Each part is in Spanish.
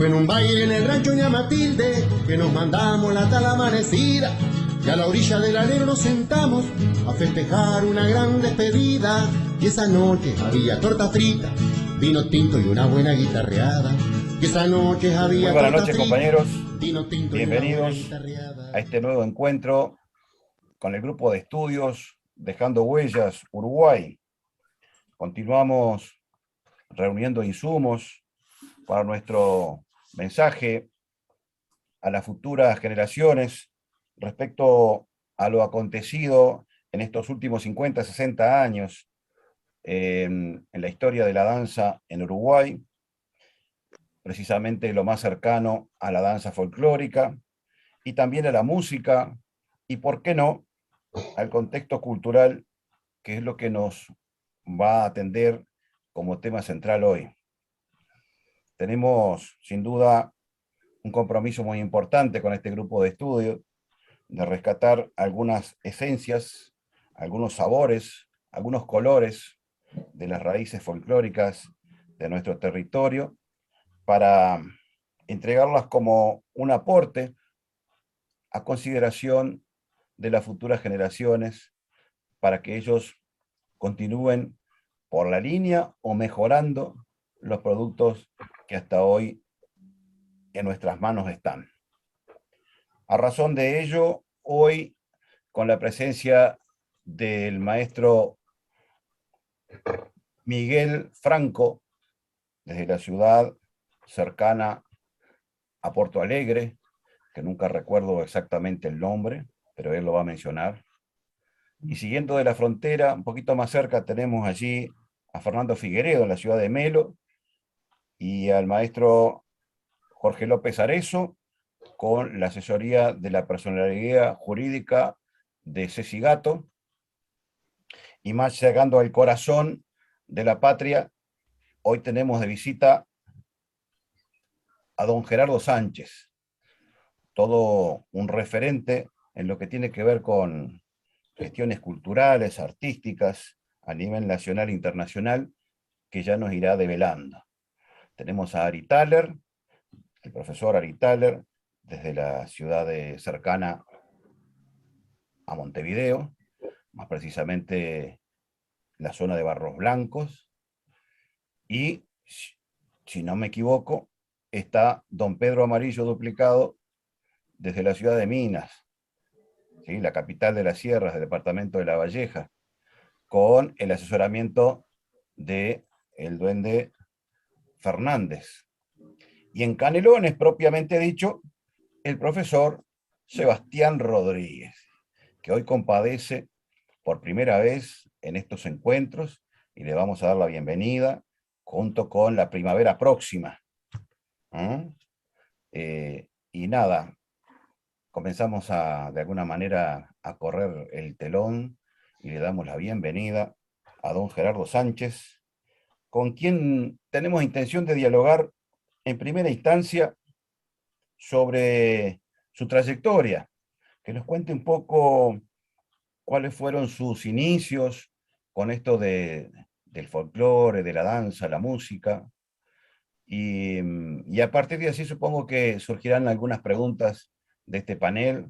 fue en un baile en el rancho Ña Matilde que nos mandamos la tal amanecida. Y a la orilla del alero nos sentamos a festejar una gran despedida. Y esa noche había torta frita, vino tinto y una buena guitarreada. Y esa noche había Muy buenas torta noches, frita, compañeros. vino tinto y una buena Bienvenidos guitarreada. a este nuevo encuentro con el grupo de estudios Dejando Huellas Uruguay. Continuamos reuniendo insumos para nuestro mensaje a las futuras generaciones respecto a lo acontecido en estos últimos 50, 60 años en la historia de la danza en Uruguay, precisamente lo más cercano a la danza folclórica y también a la música y, por qué no, al contexto cultural, que es lo que nos va a atender como tema central hoy. Tenemos, sin duda, un compromiso muy importante con este grupo de estudio, de rescatar algunas esencias, algunos sabores, algunos colores de las raíces folclóricas de nuestro territorio, para entregarlas como un aporte a consideración de las futuras generaciones, para que ellos continúen por la línea o mejorando los productos que hasta hoy en nuestras manos están. A razón de ello, hoy, con la presencia del maestro Miguel Franco, desde la ciudad cercana a Porto Alegre, que nunca recuerdo exactamente el nombre, pero él lo va a mencionar. Y siguiendo de la frontera, un poquito más cerca, tenemos allí a Fernando Figueredo, en la ciudad de Melo, y al maestro Jorge López Arezo, con la asesoría de la personalidad jurídica de Ceci Gato, y más llegando al corazón de la patria, hoy tenemos de visita a don Gerardo Sánchez, todo un referente en lo que tiene que ver con gestiones culturales, artísticas, a nivel nacional e internacional, que ya nos irá develando. Tenemos a Ari Thaler, el profesor Ari Thaler, desde la ciudad cercana a Montevideo, más precisamente la zona de Barros Blancos, y, si no me equivoco, está don Pedro Amarillo Duplicado desde la ciudad de Minas, ¿sí?, la capital de las sierras del departamento de La Valleja, con el asesoramiento de el Duende Fernández. Y en Canelones, propiamente dicho, el profesor Sebastián Rodríguez, que hoy compadece por primera vez en estos encuentros, y le vamos a dar la bienvenida junto con la primavera próxima. Y nada, comenzamos de alguna manera a correr el telón y le damos la bienvenida a don Gerardo Sánchez, con quien tenemos intención de dialogar en primera instancia sobre su trayectoria, que nos cuente un poco cuáles fueron sus inicios con esto del folclore, de la danza, la música, y a partir de así supongo que surgirán algunas preguntas de este panel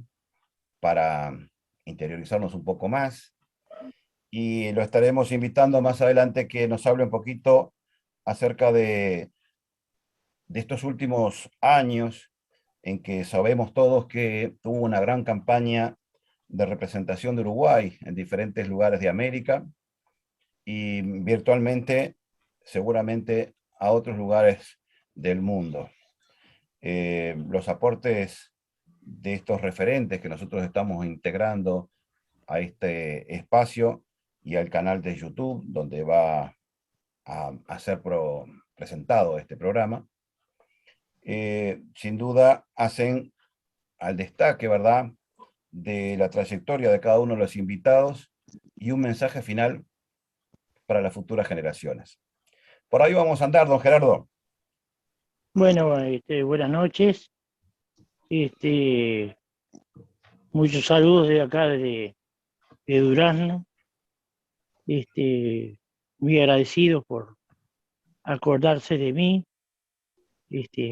para interiorizarnos un poco más, y lo estaremos invitando más adelante que nos hable un poquito acerca de estos últimos años en que sabemos todos que tuvo una gran campaña de representación de Uruguay en diferentes lugares de América y virtualmente, seguramente, a otros lugares del mundo. Los aportes de estos referentes que nosotros estamos integrando a este espacio y al canal de YouTube, donde va a ser presentado este programa, sin duda hacen al destaque, ¿verdad?, de la trayectoria de cada uno de los invitados y un mensaje final para las futuras generaciones. Por ahí vamos a andar, don Gerardo. Bueno, buenas noches. Muchos saludos de acá, de Durazno. Muy agradecidos por acordarse de mí.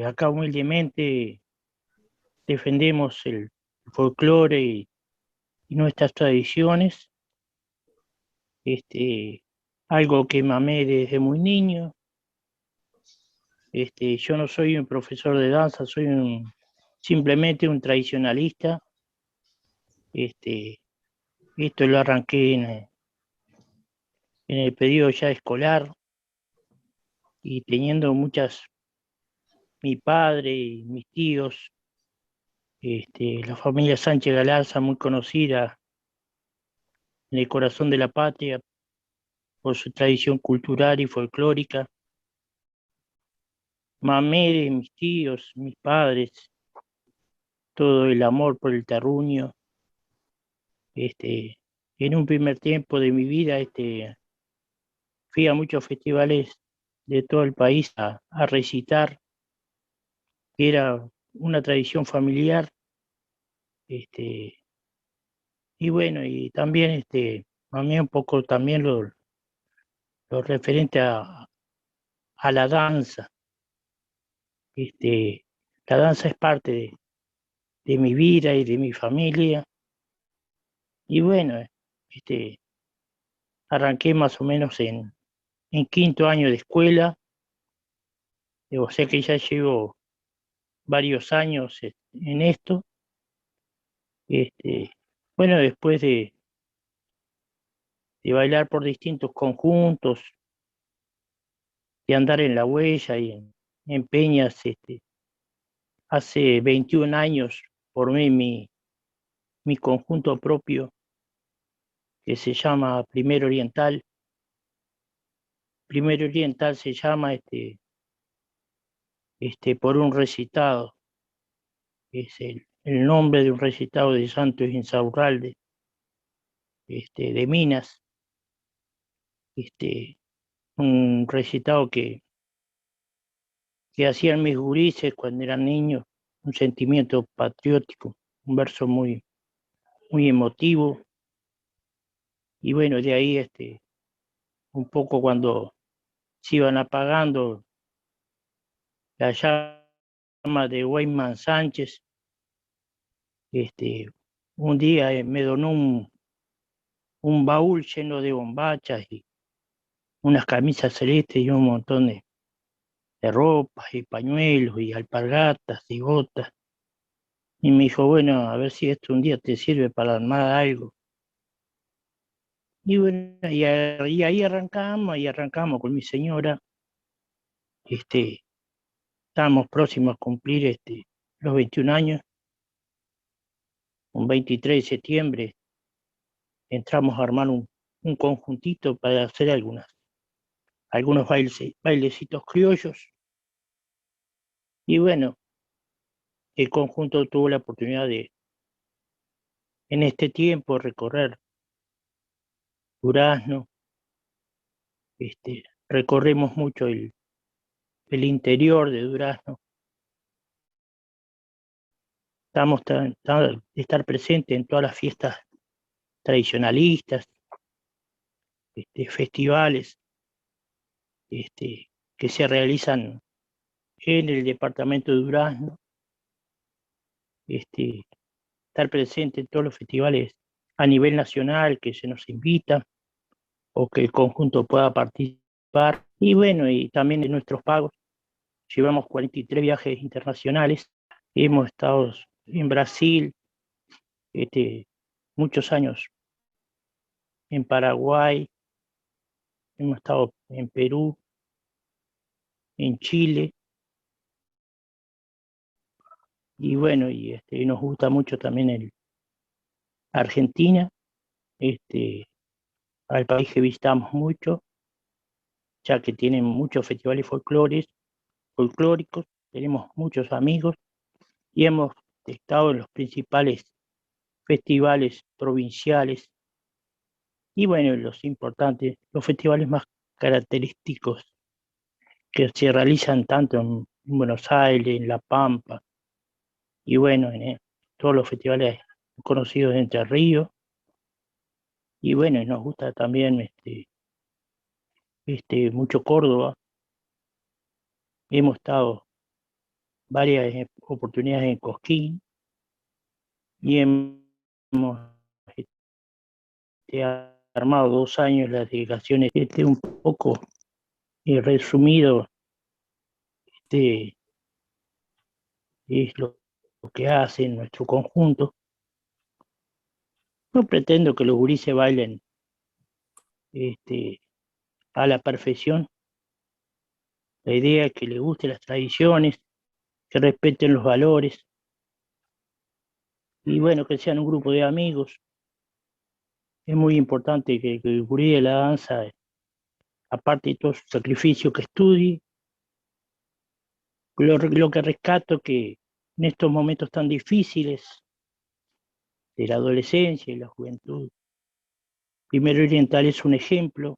Acá humildemente defendemos el folclore y nuestras tradiciones, algo que mamé desde muy niño. Yo no soy un profesor de danza, soy simplemente un tradicionalista. Esto lo arranqué en el periodo ya escolar y teniendo mi padre y mis tíos, la familia Sánchez Galarza, muy conocida en el corazón de la patria por su tradición cultural y folclórica. Mamé de mis tíos, mis padres, todo el amor por el terruño. En un primer tiempo de mi vida, fui a muchos festivales de todo el país a recitar, que era una tradición familiar. este, y bueno, y también mamé un poco también lo referente a la danza. Este, la danza es parte de mi vida y de mi familia. Y bueno, este, arranqué más o menos en quinto año de escuela, o sea que ya llevo varios años en esto. Este, bueno, después de bailar por distintos conjuntos, de andar en la huella y en peñas, hace 21 años formé mi conjunto propio que se llama Primer Oriental. Primer Oriental se llama por un recitado, es el nombre de un recitado de Santos Insaurralde, de Minas, un recitado que hacían mis gurises cuando eran niños, un sentimiento patriótico, un verso muy, muy emotivo. Y bueno, de ahí un poco cuando se iban apagando la llama de Weyman Sánchez, un día me donó un baúl lleno de bombachas y unas camisas celestes y un montón de ropas y pañuelos y alpargatas y botas. Y me dijo, bueno, a ver si esto un día te sirve para armar algo. Y bueno, y ahí arrancamos con mi señora. Estábamos próximos a cumplir los 21 años. Un 23 de septiembre entramos a armar un conjuntito para hacer algunos bailecitos criollos. Y bueno, el conjunto tuvo la oportunidad en este tiempo, recorrer Durazno. Recorremos mucho el interior de Durazno. Estar presentes en todas las fiestas tradicionalistas, festivales que se realizan en el departamento de Durazno. Estar presente en todos los festivales a nivel nacional que se nos invita o que el conjunto pueda participar. Y bueno, y también en nuestros pagos. Llevamos 43 viajes internacionales. Hemos estado en Brasil, muchos años en Paraguay, hemos estado en Perú, en Chile. Y bueno, y nos gusta mucho también Argentina, al país que visitamos mucho, ya que tienen muchos festivales folclóricos, tenemos muchos amigos y hemos estado en los principales festivales provinciales y bueno, los festivales más característicos que se realizan tanto en Buenos Aires, en La Pampa y bueno, en todos los festivales conocidos de Entre Ríos. Y bueno, y nos gusta también mucho Córdoba. Hemos estado varias oportunidades en Cosquín y hemos armado 2 años las delegaciones. Un poco resumido, es lo que hace nuestro conjunto. No pretendo que los gurises bailen a la perfección. La idea es que les gusten las tradiciones, que respeten los valores y bueno, que sean un grupo de amigos. Es muy importante que el gurí de la danza, aparte de todo su sacrificio, que estudie. Lo que rescato que en estos momentos tan difíciles de la adolescencia y la juventud, Primero Oriental es un ejemplo.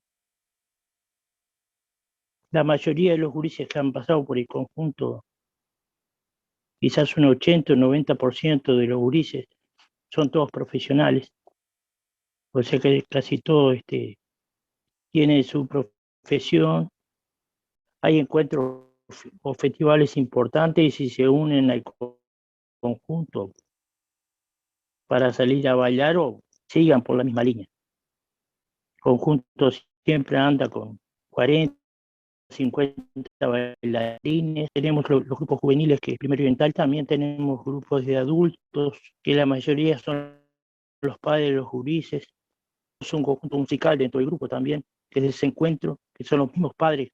La mayoría de los gurises que han pasado por el conjunto, quizás un 80 o 90% de los gurises, son todos profesionales. O sea que casi todos tienen su profesión. Hay encuentros o festivales importantes y se unen al conjunto para salir a bailar o sigan por la misma línea. El conjunto siempre anda con 40, 50 bailarines. Tenemos los grupos juveniles, que es Primero Oriental. También tenemos grupos de adultos, que la mayoría son los padres de los gurises. Es un conjunto musical dentro del grupo también, que es ese encuentro, que son los mismos padres,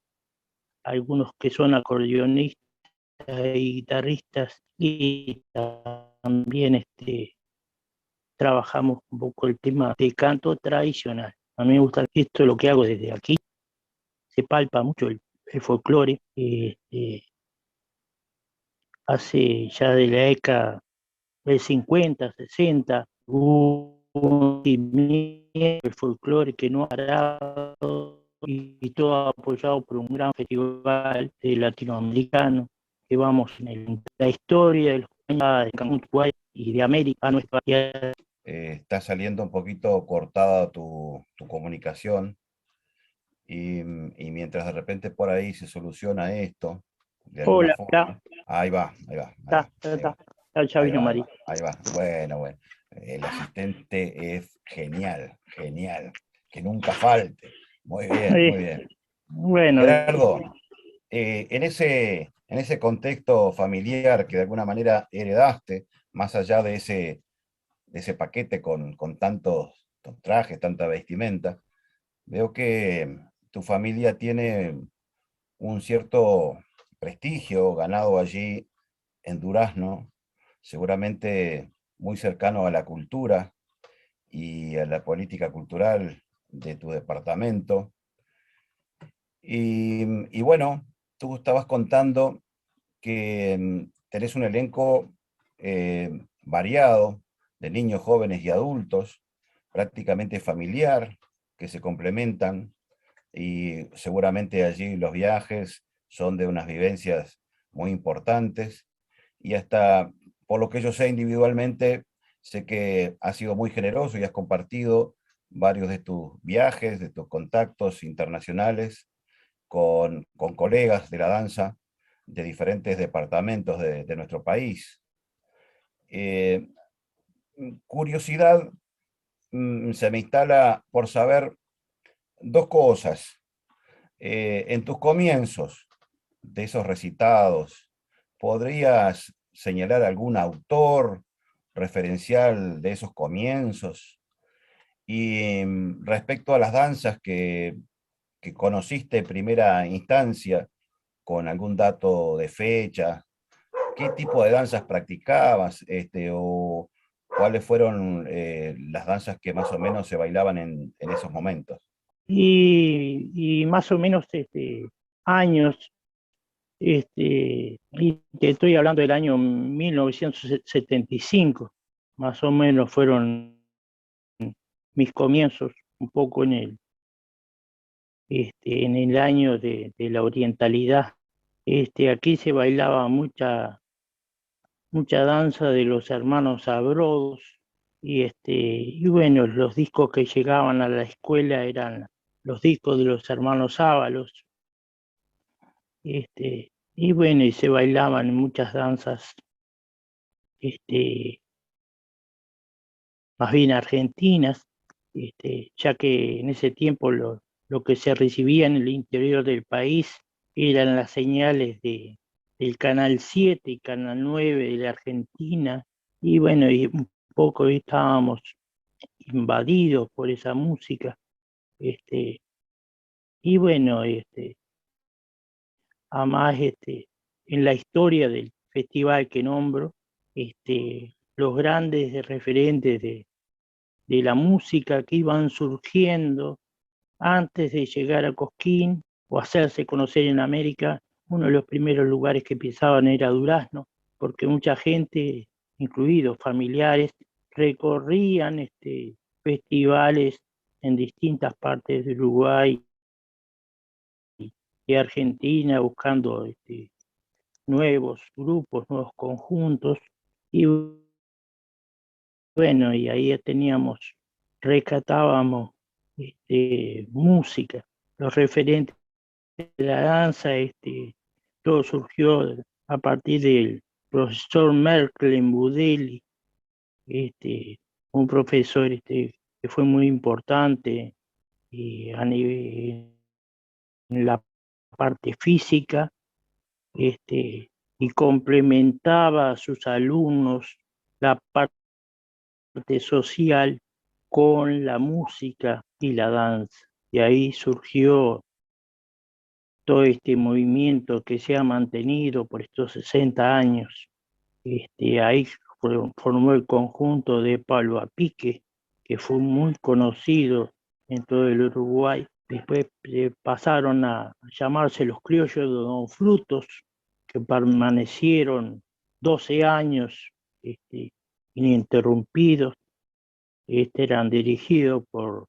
algunos que son acordeonistas y guitarristas, y también trabajamos un poco el tema de canto tradicional. A mí me gusta esto, lo que hago desde aquí. Se palpa mucho el folclore. Hace ya de la década del 50, 60, hubo un el folclore que no ha parado y todo apoyado por un gran festival latinoamericano que vamos en la historia de los años de Cancún, Uruguay y de América a nuestra. Está saliendo un poquito cortada tu comunicación y mientras de repente por ahí se soluciona esto, de alguna Hola, forma, ahí va, ahí va, ahí va, ahí va, ya ahí vino va, María. ahí va. Bueno, bueno. El asistente es genial, genial. Que nunca falte. Muy bien, muy bien. Bueno, Gerardo, en ese contexto familiar que de alguna manera heredaste, más allá de ese paquete con tantos trajes, tanta vestimenta, veo que tu familia tiene un cierto prestigio ganado allí en Durazno, seguramente muy cercano a la cultura y a la política cultural de tu departamento. Y bueno, tú estabas contando que tenés un elenco variado de niños, jóvenes y adultos, prácticamente familiar, que se complementan y seguramente allí los viajes son de unas vivencias muy importantes y hasta por lo que yo sé individualmente, sé que has sido muy generoso y has compartido varios de tus viajes, de tus contactos internacionales con colegas de la danza de diferentes departamentos de nuestro país. Eh, Curiosidad se me instala por saber dos cosas. En tus comienzos de esos recitados, ¿podrías señalar algún autor referencial de esos comienzos? Y respecto a las danzas que conociste en primera instancia, con algún dato de fecha, ¿qué tipo de danzas practicabas? ¿O cuáles fueron las danzas que más o menos se bailaban en esos momentos? y más o menos años, y te estoy hablando del año 1975, más o menos fueron mis comienzos, un poco en el año de la orientalidad. Aquí se bailaba mucha danza de los hermanos Abrodos, y bueno, los discos que llegaban a la escuela eran los discos de los hermanos Ábalos. Y bueno, y se bailaban muchas danzas, este, más bien argentinas, ya que en ese tiempo lo que se recibía en el interior del país eran las señales del Canal 7 y Canal 9 de la Argentina, y bueno, y un poco estábamos invadidos por esa música, este, y bueno, además en la historia del festival que nombro, los grandes referentes de la música que iban surgiendo antes de llegar a Cosquín o hacerse conocer en América, uno de los primeros lugares que piensaban era Durazno, porque mucha gente, incluidos familiares, recorrían festivales en distintas partes de Uruguay y Argentina buscando nuevos grupos, nuevos conjuntos, y bueno, y ahí teníamos, rescatábamos música, los referentes de la danza, todo surgió a partir del profesor Merkel Budeli, un profesor que fue muy importante a nivel, en la parte física, y complementaba a sus alumnos la parte social con la música y la danza. Y ahí surgió todo este movimiento que se ha mantenido por estos 60 años. Ahí formó el conjunto de Palo a Pique, que fue muy conocido en todo el Uruguay. Después pasaron a llamarse los criollos de Don Frutos, que permanecieron 12 años ininterrumpidos. Eran dirigidos por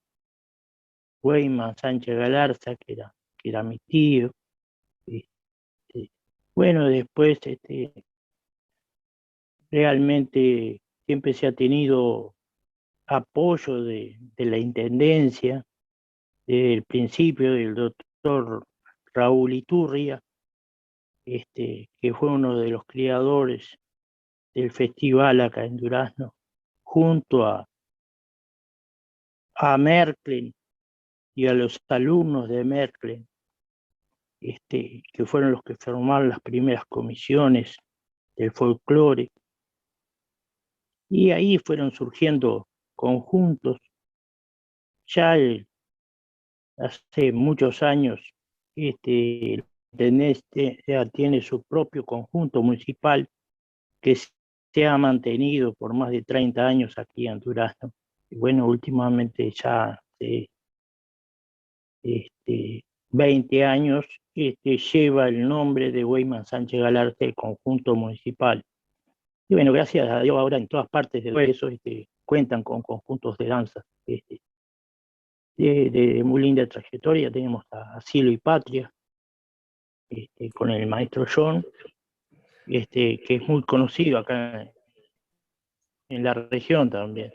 Weyman Sánchez Galarza, que era mi tío. Este, bueno, después realmente siempre se ha tenido apoyo de la Intendencia, desde el principio del doctor Raúl Iturria, que fue uno de los creadores del festival acá en Durazno, junto a Merkel y a los alumnos de Merkel, que fueron los que formaron las primeras comisiones del folclore, y ahí fueron surgiendo conjuntos. Ya hace muchos años, el intendente ya tiene su propio conjunto municipal que se ha mantenido por más de 30 años aquí en Durazno. Y bueno, últimamente ya hace 20 años lleva el nombre de Weyman Sánchez Galarte, el conjunto municipal. Y bueno, gracias a Dios ahora en todas partes de eso cuentan con conjuntos de danza de muy linda trayectoria. Tenemos a Cielo y Patria, con el maestro John, que es muy conocido acá en la región también.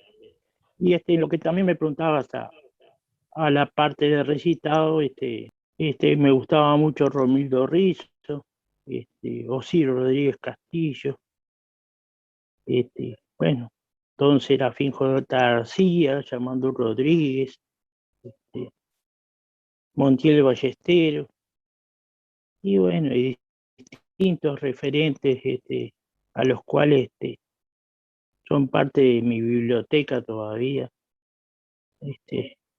Y lo que también me preguntabas a la parte de recitado, me gustaba mucho Romildo Rizzo, Osiro Rodríguez Castillo, bueno, Don Serafín J. García, Llamando Rodríguez, Montiel Ballesteros, y bueno, y distintos referentes a los cuales son parte de mi biblioteca todavía.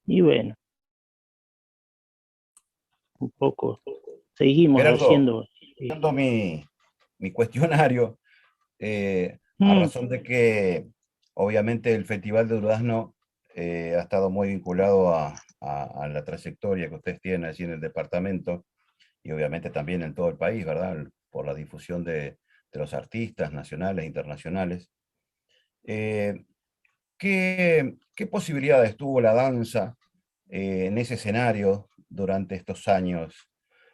Y bueno, un poco seguimos Gerardo, haciendo. dando mi cuestionario, a Mm, razón de que obviamente el Festival de Durazno ha estado muy vinculado a la trayectoria que ustedes tienen allí en el departamento y obviamente también en todo el país, ¿verdad? Por la difusión de los artistas nacionales e internacionales. Eh, ¿qué posibilidades tuvo la danza en ese escenario durante estos años?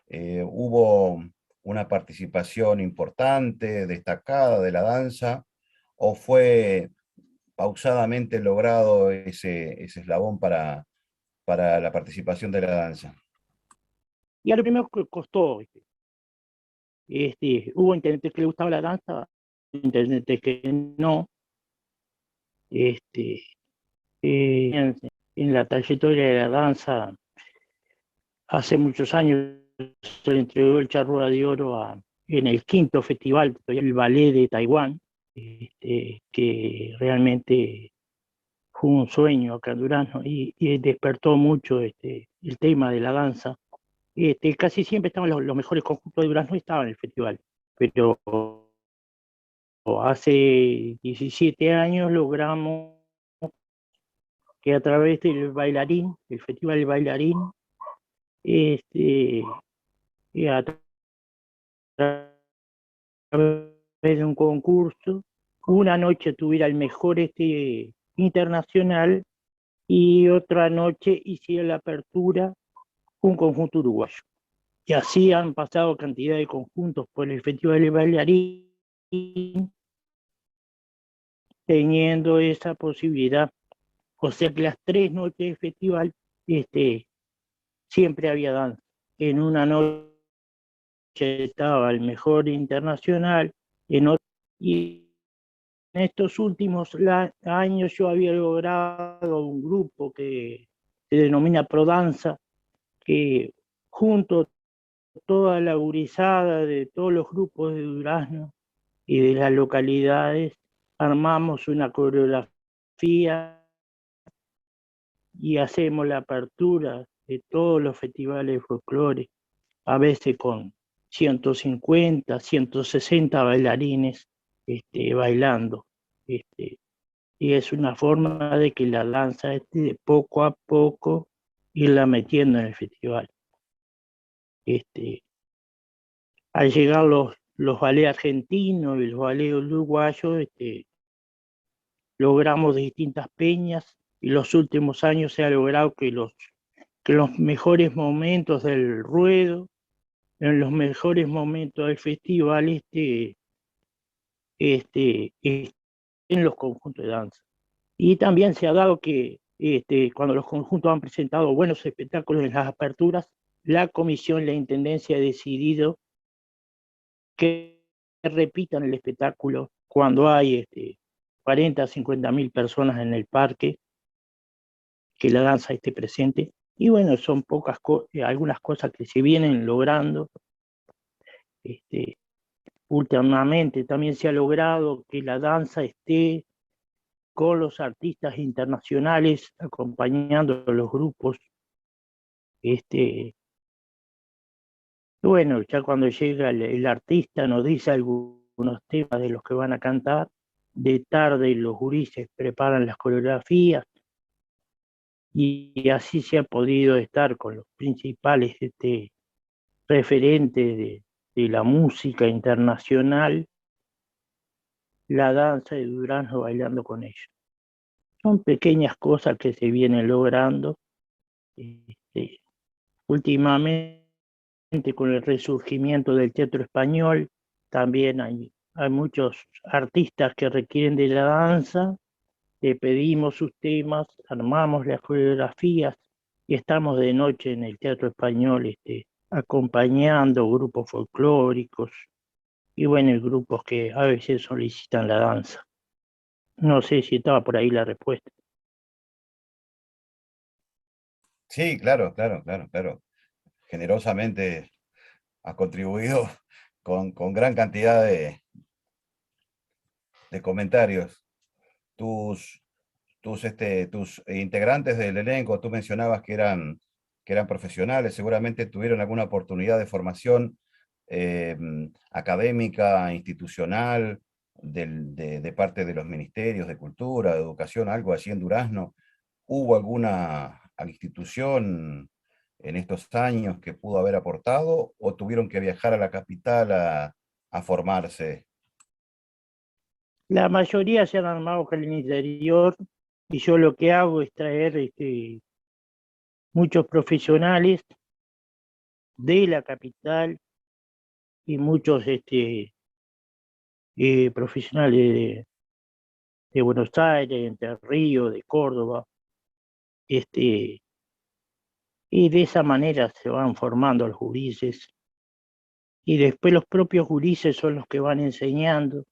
¿Hubo una participación importante, destacada de la danza, o fue pausadamente logrado ese eslabón para la participación de la danza? y a lo primero que costó, Hubo intendentes que le gustaba la danza, intendentes que no. Este, en la trayectoria de la danza, hace muchos años se le entregó el Charrúa de Oro en el quinto festival, el ballet de Taiwán, que realmente fue un sueño acá en Durazno y despertó mucho el tema de la danza. Casi siempre estaban los mejores conjuntos de Durazno estaban en el festival, pero hace 17 años logramos que a través del bailarín, el Festival del Bailarín, y a través de un concurso, una noche tuviera el mejor internacional y otra noche hiciera la apertura un conjunto uruguayo. Y así han pasado cantidad de conjuntos por el Festival del Bailarín, teniendo esa posibilidad. O sea que las 3 noches del festival siempre había danza. En una noche estaba el mejor internacional, y en estos últimos años yo había logrado un grupo que se denomina Prodanza, que junto toda la gurizada de todos los grupos de Durazno y de las localidades, armamos una coreografía y hacemos la apertura de todos los festivales de folclore, a veces con 150, 160 bailarines bailando. Y es una forma de que la danza de poco a poco irla metiendo en el festival. Al llegar los ballets argentinos y los ballets uruguayos, logramos distintas peñas y los últimos años se ha logrado que los mejores momentos del ruedo, en los mejores momentos del festival, en los conjuntos de danza. Y también se ha dado que cuando los conjuntos han presentado buenos espectáculos en las aperturas, la comisión, la intendencia ha decidido que repitan el espectáculo cuando hay 40 a 50 mil personas en el parque, que la danza esté presente. Y bueno, son algunas cosas que se vienen logrando. Últimamente también se ha logrado que la danza esté con los artistas internacionales acompañando a los grupos. Bueno, ya cuando llega el artista nos dice algunos temas de los que van a cantar. De tarde los gurises preparan las coreografías y así se ha podido estar con los principales referentes de la música internacional, la danza de Durazno bailando con ellos. Son pequeñas cosas que se vienen logrando. Últimamente, con el resurgimiento del teatro español, también hay muchos artistas que requieren de la danza, le pedimos sus temas, armamos las coreografías y estamos de noche en el teatro español acompañando grupos folclóricos y bueno, grupos que a veces solicitan la danza. No sé si estaba por ahí la respuesta. Sí, claro, claro, claro, claro. Generosamente has contribuido con gran cantidad de comentarios. Tus integrantes del elenco, tú mencionabas que eran profesionales, seguramente tuvieron alguna oportunidad de formación académica, institucional, de parte de los ministerios de Cultura, de Educación, algo así en Durazno. ¿Hubo alguna institución en estos años que pudo haber aportado o tuvieron que viajar a la capital a formarse? La mayoría se han armado acá en el interior y yo lo que hago es traer muchos profesionales de la capital y muchos profesionales de Buenos Aires, de Entre Ríos, de Córdoba, y de esa manera se van formando los jurises y después los propios gurises son los que van enseñando,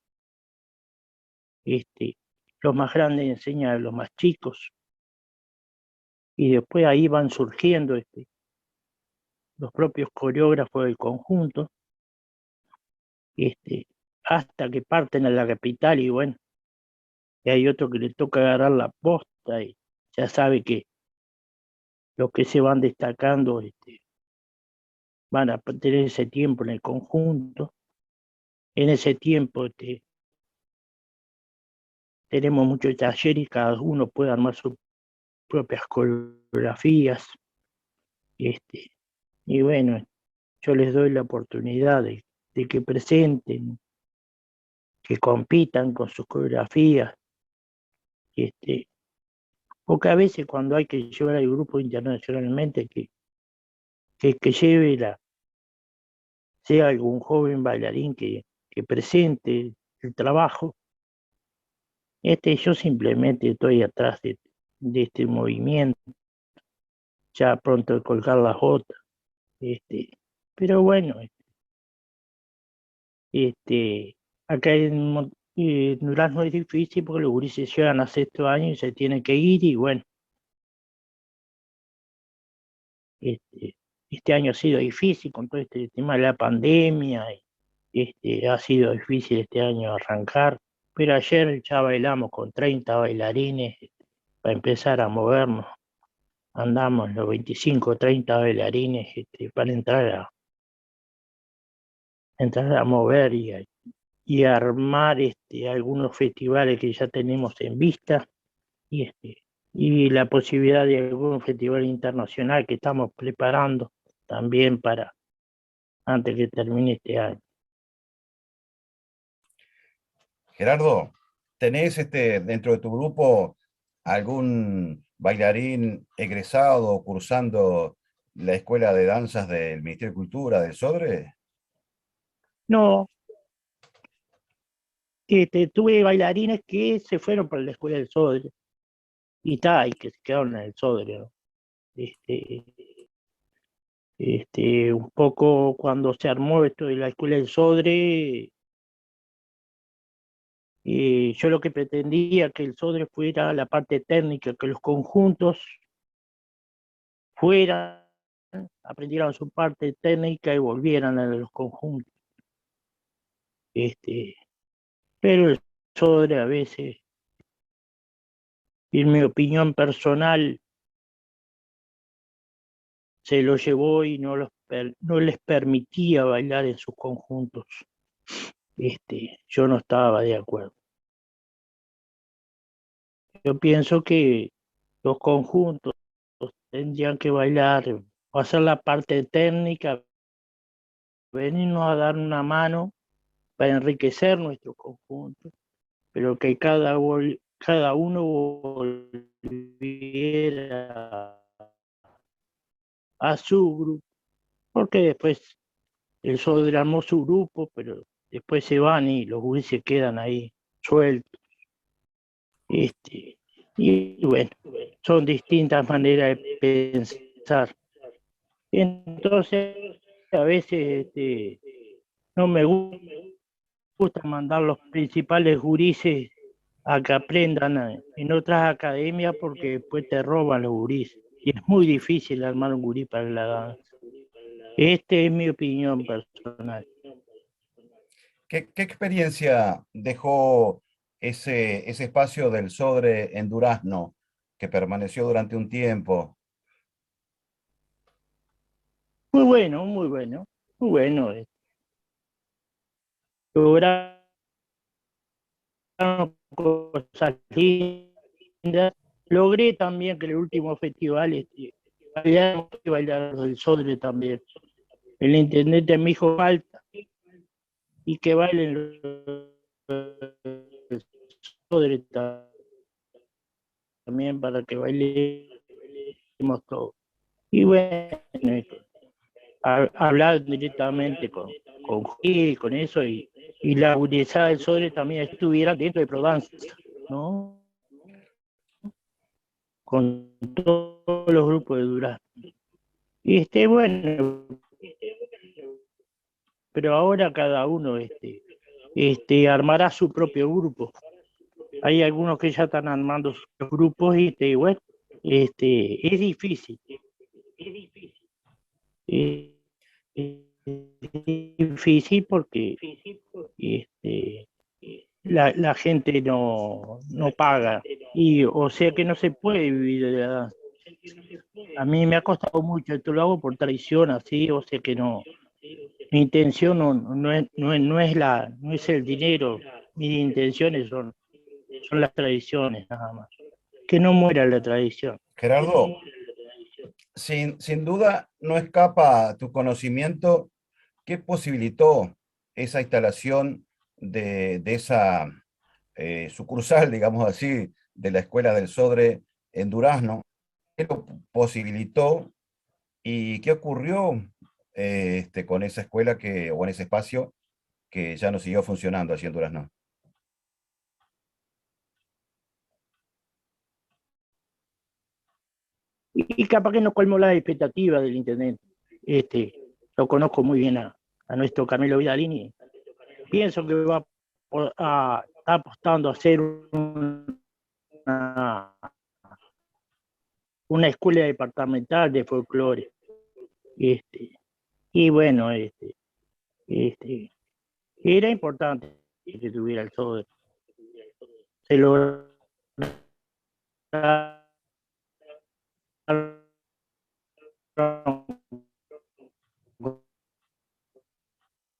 los más grandes enseñan a los más chicos, y después ahí van surgiendo los propios coreógrafos del conjunto, hasta que parten a la capital y bueno, y hay otro que le toca agarrar la posta y ya sabe que los que se van destacando van a tener ese tiempo en el conjunto. En ese tiempo tenemos muchos talleres y cada uno puede armar sus propias coreografías. Y bueno, yo les doy la oportunidad de que presenten, que compitan con sus coreografías. Porque a veces cuando hay que llevar al grupo internacionalmente, que lleve sea algún joven bailarín que presente el trabajo. Yo simplemente estoy atrás de este movimiento, ya pronto de colgar las botas. Pero bueno, acá en Durazno es difícil porque los gurises llegan a sexto año y se tienen que ir y bueno, este año ha sido difícil con todo este tema de la pandemia, ha sido difícil este año arrancar, pero ayer ya bailamos con 30 bailarines para empezar a movernos. Andamos los 25 o 30 bailarines para entrar a mover y armar algunos festivales que ya tenemos en vista y, y la posibilidad de algún festival internacional que estamos preparando también para antes que termine este año. Gerardo, ¿tenés dentro de tu grupo algún bailarín egresado cursando la Escuela de Danzas del Ministerio de Cultura del Sodre? No, tuve bailarines que se fueron para la escuela del Sodre y que se quedaron en el Sodre, ¿no? Un poco cuando se armó esto de la escuela del Sodre, yo lo que pretendía que el Sodre fuera la parte técnica, que los conjuntos fueran, aprendieran su parte técnica y volvieran a los conjuntos. Pero el Sodre a veces, en mi opinión personal, se lo llevó y no les permitía bailar en sus conjuntos. Yo no estaba de acuerdo. Yo pienso que los conjuntos tendrían que bailar, hacer la parte técnica, venirnos a dar una mano para enriquecer nuestro conjunto, pero que cada uno volviera a su grupo, porque después el Sodre armó su grupo, pero después se van y los gurises quedan ahí sueltos. Y bueno, son distintas maneras de pensar. Entonces, a veces no me gusta mandar los principales gurises a que aprendan en otras academias porque después te roban los gurises. Y es muy difícil armar un gurí para la danza. Es mi opinión personal. ¿Qué experiencia dejó ese espacio del Sodre en Durazno, que permaneció durante un tiempo? Muy bueno, muy bueno, muy bueno. Lograron cosas lindas. Logré también que el último festival bailar el Sodre también. El intendente me dijo falta y que bailen el Sodre también para que bailemos todos. Y bueno, hablar directamente con Gil, con eso, y la gurizada del Sodre también estuviera dentro de Prodance, ¿no? Con todos los grupos de Durazno. Y bueno, pero ahora cada uno armará su propio grupo. Hay algunos que ya están armando sus grupos y bueno, es difícil. Es difícil porque la gente no paga, y o sea que no se puede vivir de la danza. A mí me ha costado mucho, esto lo hago por tradición, así, o sea que no, mi intención no es el dinero, mis intenciones son las tradiciones nada más, que no muera la tradición. Gerardo, sin duda no escapa a tu conocimiento qué posibilitó esa instalación de esa sucursal, digamos así, de la Escuela del Sodre en Durazno. ¿Qué lo posibilitó y qué ocurrió con esa escuela o en ese espacio que ya no siguió funcionando allí en Durazno? Y capaz que no colmó las expectativas del intendente. Lo conozco muy bien a nuestro Camilo Vidalini. Pienso que está apostando a hacer una escuela departamental de folclore. Y bueno, era importante que tuviera el Sodre. Se lograron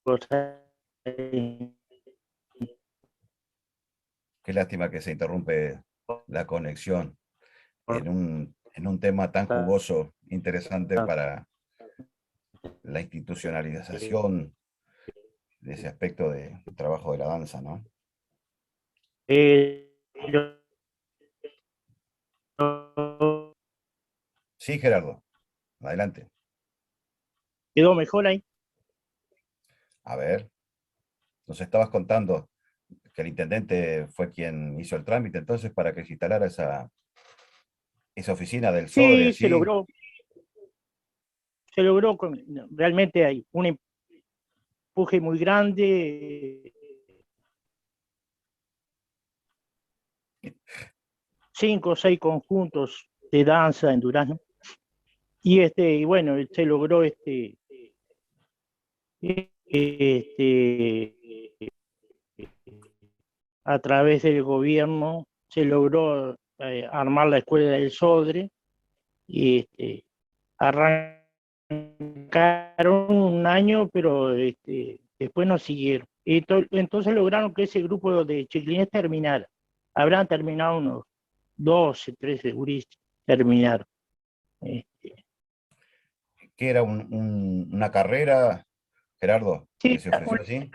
cosas. Qué lástima que se interrumpe la conexión en un tema tan jugoso, interesante para la institucionalización de ese aspecto del trabajo de la danza, ¿no? Sí, Gerardo, adelante. Quedó mejor ahí. A ver, nos estabas contando que el intendente fue quien hizo el trámite entonces para que se instalara esa oficina del Sodre Sí, se allí. logró. Realmente hay un empuje muy grande. 5 o 6 conjuntos de danza en Durazno. Y bueno, se logró a través del gobierno, se logró armar la escuela del Sodre, y arrancaron un año, pero después no siguieron. Entonces lograron que ese grupo de chiquilines terminara. Habrán terminado unos 12, 13 gurises, terminaron. ¿Qué era una carrera, Gerardo, que Sí, se ofreció allí?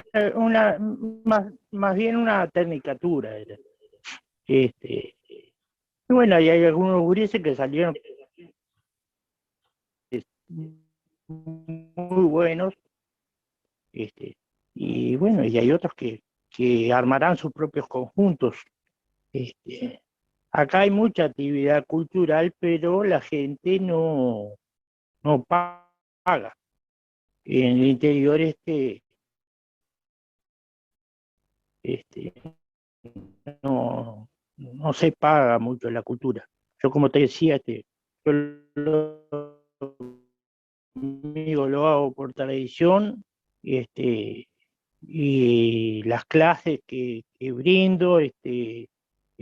más bien una tecnicatura era. Y bueno, y hay algunos gurises que salieron muy buenos, y bueno, y hay otros que armarán sus propios conjuntos. Acá hay mucha actividad cultural, pero la gente no paga. En el interior este, no se paga mucho la cultura. Yo como te decía, yo lo hago por tradición, y las clases que brindo, y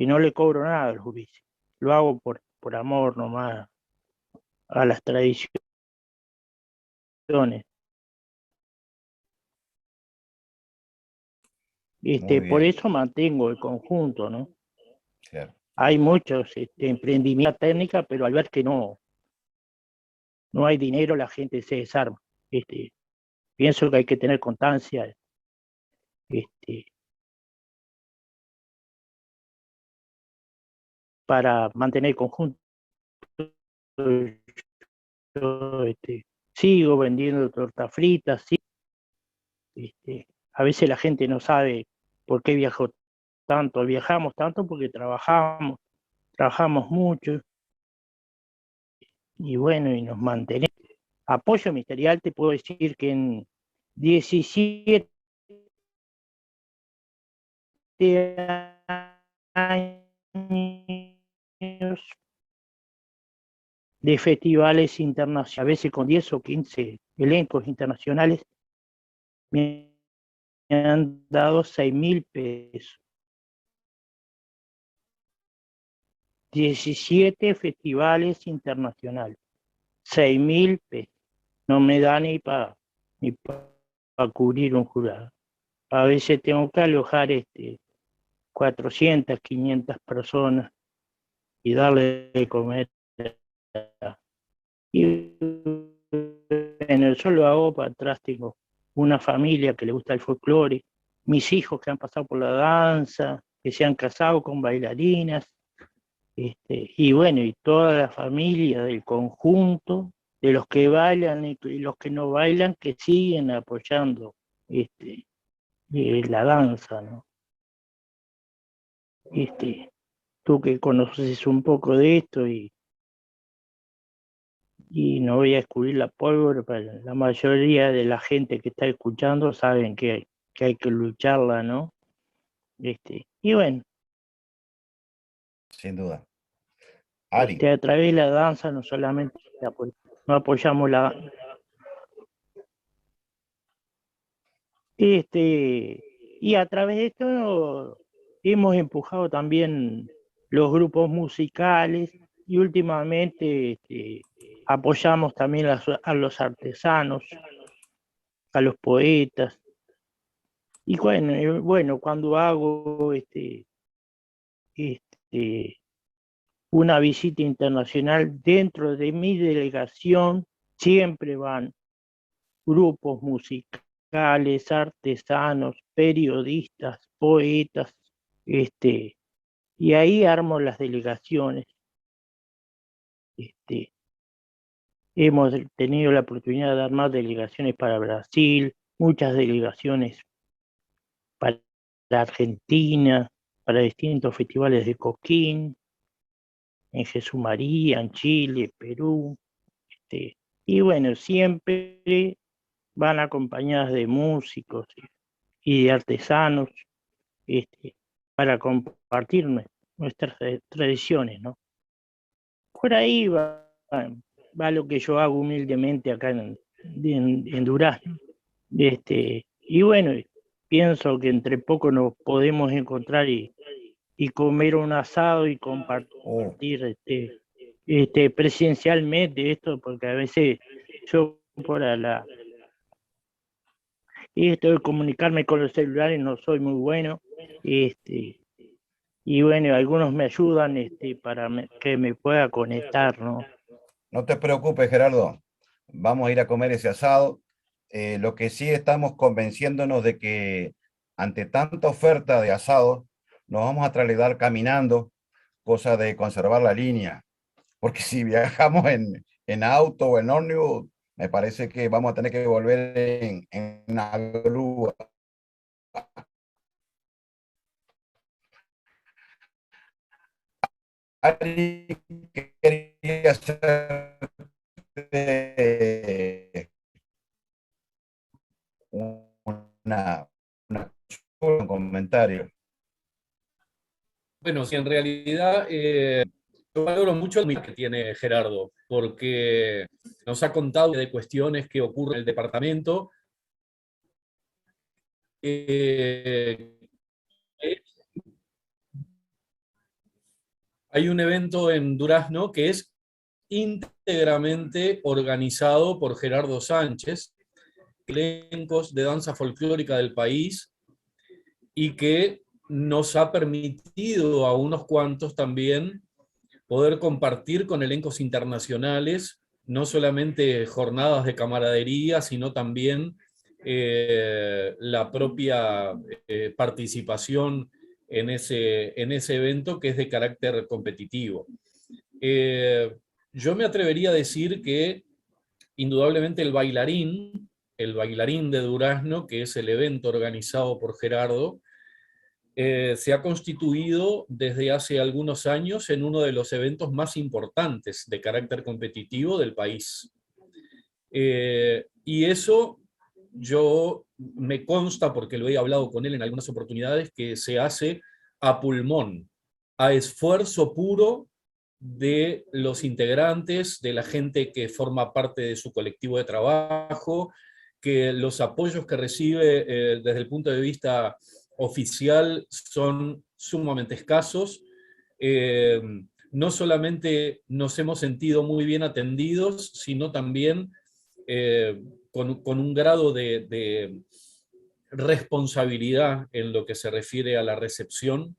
no le cobro nada a los gurises. Lo hago por amor nomás a las tradiciones. Muy Por bien, eso mantengo el conjunto, ¿no? claro. Hay muchos emprendimientos técnicos, pero al ver que no hay dinero, la gente se desarma. Pienso que hay que tener constancia, este, para mantener el conjunto. Yo, sigo vendiendo tortas fritas, sí. A veces la gente no sabe por qué viajo tanto. Viajamos tanto porque trabajamos mucho, y bueno, y nos mantenemos. Apoyo ministerial, te puedo decir que 17 años de festivales internacionales, a veces con 10 o 15 elencos internacionales, me han dado 6.000 pesos. 17 festivales internacionales, 6.000 pesos. No me da ni para cubrir un jurado. A veces tengo que alojar 400, 500 personas y darle de comer. Y bueno, yo lo hago para atrás, tengo una familia que le gusta el folclore, mis hijos que han pasado por la danza, que se han casado con bailarinas, y bueno, y toda la familia del conjunto, de los que bailan y los que no bailan, que siguen apoyando la danza, ¿no? Tú que conoces un poco de esto y no voy a descubrir la pólvora, pero la mayoría de la gente que está escuchando saben que hay que lucharla, ¿no? Y bueno, Sin duda. Ari. a través de la danza no solamente no apoyamos la y a través de esto hemos empujado también los grupos musicales y últimamente apoyamos también a los artesanos, a los poetas. Y bueno, cuando hago una visita internacional dentro de mi delegación, siempre van grupos musicales, artesanos, periodistas, poetas, y ahí armo las delegaciones. Hemos tenido la oportunidad de armar delegaciones para Brasil, muchas delegaciones para Argentina, para distintos festivales de Coquín, en Jesús María, en Chile, Perú, y bueno, siempre van acompañadas de músicos y de artesanos, para compartir nuestras tradiciones, ¿no? Por ahí va lo que yo hago humildemente acá en Durazno. Y bueno, pienso que entre poco nos podemos encontrar y comer un asado y compartir presencialmente esto, porque a veces yo por esto de comunicarme con los celulares no soy muy bueno, y bueno, algunos me ayudan para que me pueda conectar, ¿no? No te preocupes, Gerardo. Vamos a ir a comer ese asado. Lo que sí estamos convenciéndonos de que ante tanta oferta de asado, nos vamos a trasladar caminando, cosa de conservar la línea. Porque si viajamos en auto o en ómnibus, me parece que vamos a tener que volver en una grúa. Ari, quería hacer un comentario. Bueno, sí, en realidad yo valoro mucho el que tiene Gerardo, porque nos ha contado de cuestiones que ocurren en el departamento. Hay un evento en Durazno que es íntegramente organizado por Gerardo Sánchez, elencos de danza folclórica del país, y que nos ha permitido a unos cuantos también poder compartir con elencos internacionales, no solamente jornadas de camaradería, sino también la propia participación en ese evento que es de carácter competitivo. Yo me atrevería a decir que indudablemente el bailarín de Durazno, que es el evento organizado por Gerardo, se ha constituido desde hace algunos años en uno de los eventos más importantes de carácter competitivo del país. Y eso yo me consta, porque lo he hablado con él en algunas oportunidades, que se hace a pulmón, a esfuerzo puro de los integrantes, de la gente que forma parte de su colectivo de trabajo, que los apoyos que recibe desde el punto de vista oficial son sumamente escasos. No solamente nos hemos sentido muy bien atendidos, sino también con un grado de responsabilidad en lo que se refiere a la recepción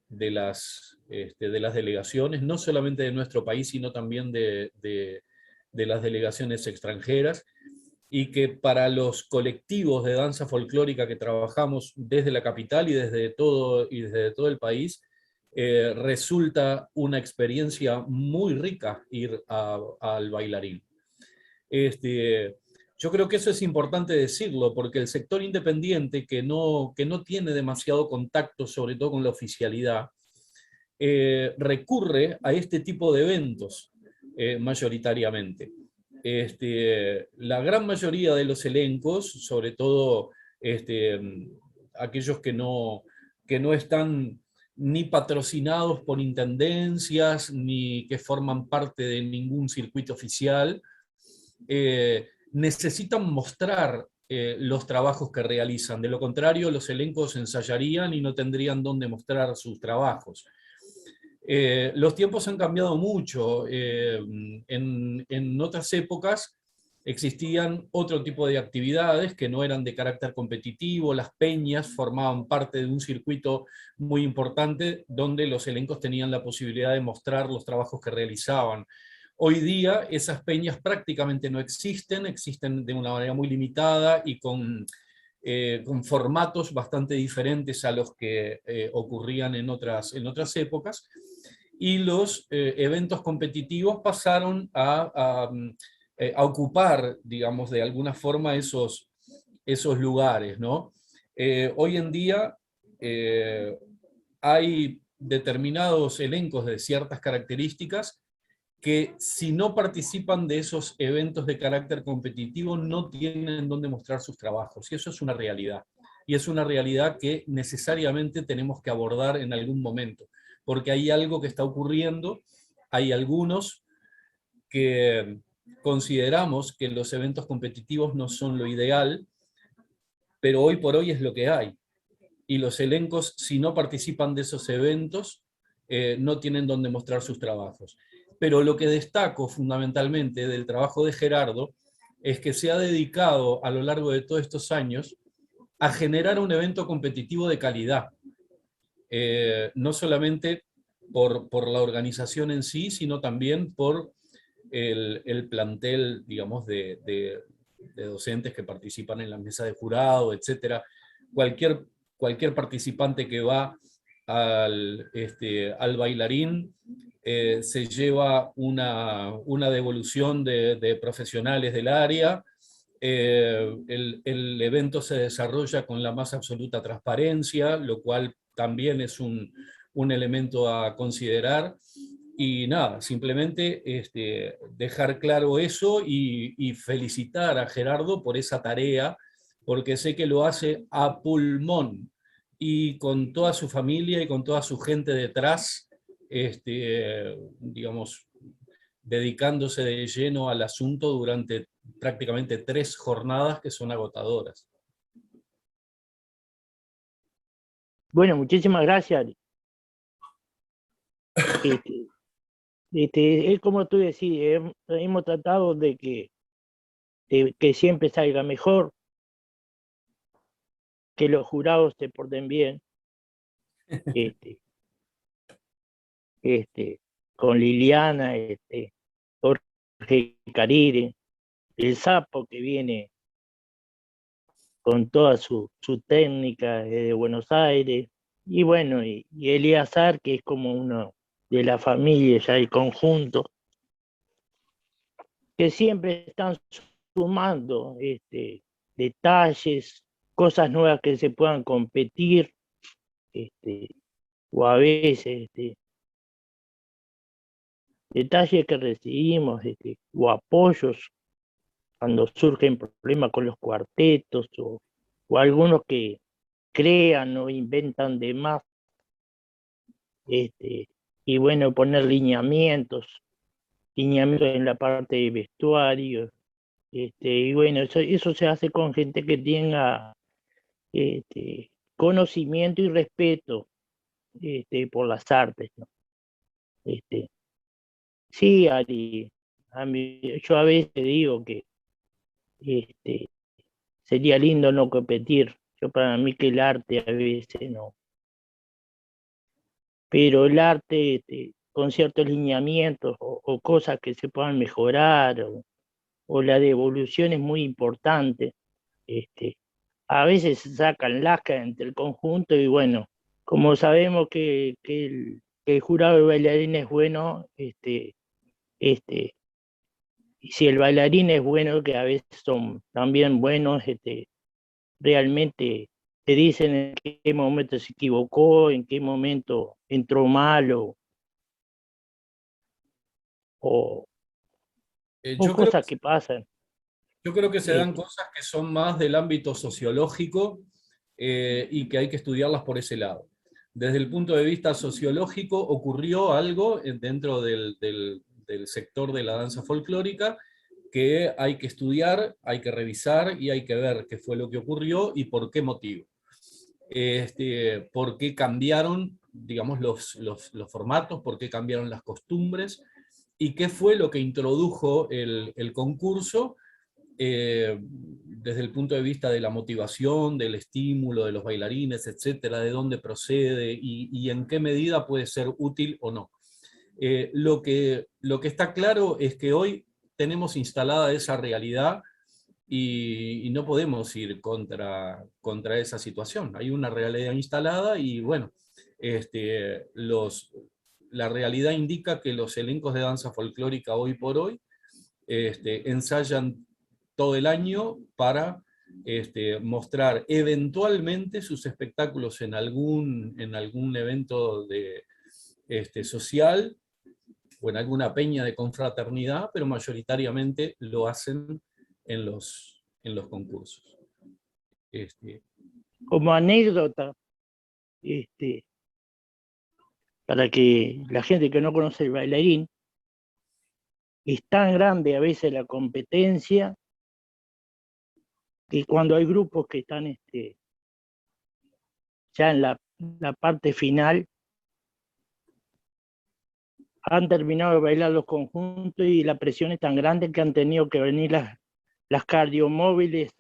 de las delegaciones, no solamente de nuestro país, sino también de las delegaciones extranjeras, y que para los colectivos de danza folclórica que trabajamos desde la capital y desde todo el país, resulta una experiencia muy rica ir al bailarín. Yo creo que eso es importante decirlo, porque el sector independiente, que no tiene demasiado contacto, sobre todo con la oficialidad, recurre a este tipo de eventos mayoritariamente. La gran mayoría de los elencos, sobre todo aquellos que no están ni patrocinados por intendencias, ni que forman parte de ningún circuito oficial, necesitan mostrar los trabajos que realizan. De lo contrario, los elencos ensayarían y no tendrían dónde mostrar sus trabajos. Los tiempos han cambiado mucho. En otras épocas existían otro tipo de actividades que no eran de carácter competitivo. Las peñas formaban parte de un circuito muy importante donde los elencos tenían la posibilidad de mostrar los trabajos que realizaban. Hoy día esas peñas prácticamente no existen, existen de una manera muy limitada y con formatos bastante diferentes a los que ocurrían en otras épocas, y los eventos competitivos pasaron a ocupar, digamos, de alguna forma esos lugares, ¿no? Hoy en día hay determinados elencos de ciertas características que, si no participan de esos eventos de carácter competitivo, no tienen dónde mostrar sus trabajos, y eso es una realidad. Y es una realidad que necesariamente tenemos que abordar en algún momento, porque hay algo que está ocurriendo. Hay algunos que consideramos que los eventos competitivos no son lo ideal, pero hoy por hoy es lo que hay. Y los elencos, si no participan de esos eventos, no tienen dónde mostrar sus trabajos. Pero lo que destaco fundamentalmente del trabajo de Gerardo es que se ha dedicado a lo largo de todos estos años a generar un evento competitivo de calidad. No solamente por la organización en sí, sino también por el plantel, digamos, de docentes que participan en la mesa de jurado, etc. Cualquier participante que va al bailarín se lleva una devolución de profesionales del área. El evento se desarrolla con la más absoluta transparencia, lo cual también es un elemento a considerar. Y nada, simplemente dejar claro eso y felicitar a Gerardo por esa tarea, porque sé que lo hace a pulmón y con toda su familia y con toda su gente detrás, digamos, dedicándose de lleno al asunto durante prácticamente 3 jornadas que son agotadoras. Bueno, muchísimas gracias. Es como tú decís, hemos tratado de que siempre salga mejor, que los jurados se porten bien. Con Liliana, Jorge Carire, el Sapo, que viene con toda su técnica de Buenos Aires, y bueno, y Eleazar, que es como uno de la familia ya el conjunto, que siempre están sumando detalles, cosas nuevas que se puedan competir, o a veces detalles que recibimos, o apoyos cuando surgen problemas con los cuartetos o algunos que crean o inventan de más, y bueno, poner lineamientos en la parte de vestuario, y bueno, eso se hace con gente que tenga conocimiento y respeto por las artes, ¿no? Sí, Ari, yo a veces digo que este, sería lindo no competir. Yo para mí que el arte a veces no. Pero el arte con ciertos lineamientos o cosas que se puedan mejorar o la devolución es muy importante. A veces se sacan lascas entre el conjunto y bueno, como sabemos que el jurado de bailarines es bueno, este, y si el bailarín es bueno, que a veces son también buenos, realmente te dicen en qué momento se equivocó, en qué momento entró mal o Yo creo, cosas que pasan. yo creo que se dan Este, cosas que son más del ámbito sociológico y que hay que estudiarlas por ese lado. Desde el punto de vista sociológico ocurrió algo dentro del sector de la danza folclórica que hay que estudiar, hay que revisar y hay que ver qué fue lo que ocurrió y por qué motivo. Por qué cambiaron, digamos, los formatos, por qué cambiaron las costumbres y qué fue lo que introdujo el concurso desde el punto de vista de la motivación, del estímulo de los bailarines, etcétera, de dónde procede y en qué medida puede ser útil o no. Lo que está claro es que hoy tenemos instalada esa realidad y no podemos ir contra esa situación. Hay una realidad instalada y bueno, la realidad indica que los elencos de danza folclórica hoy por hoy ensayan todo el año para mostrar eventualmente sus espectáculos en algún evento social o en alguna peña de confraternidad, pero mayoritariamente lo hacen en los concursos. Como anécdota, para que la gente que no conoce el bailarín, es tan grande a veces la competencia que cuando hay grupos que están ya en la parte final, han terminado de bailar los conjuntos y la presión es tan grande que han tenido que venir las cardiomóviles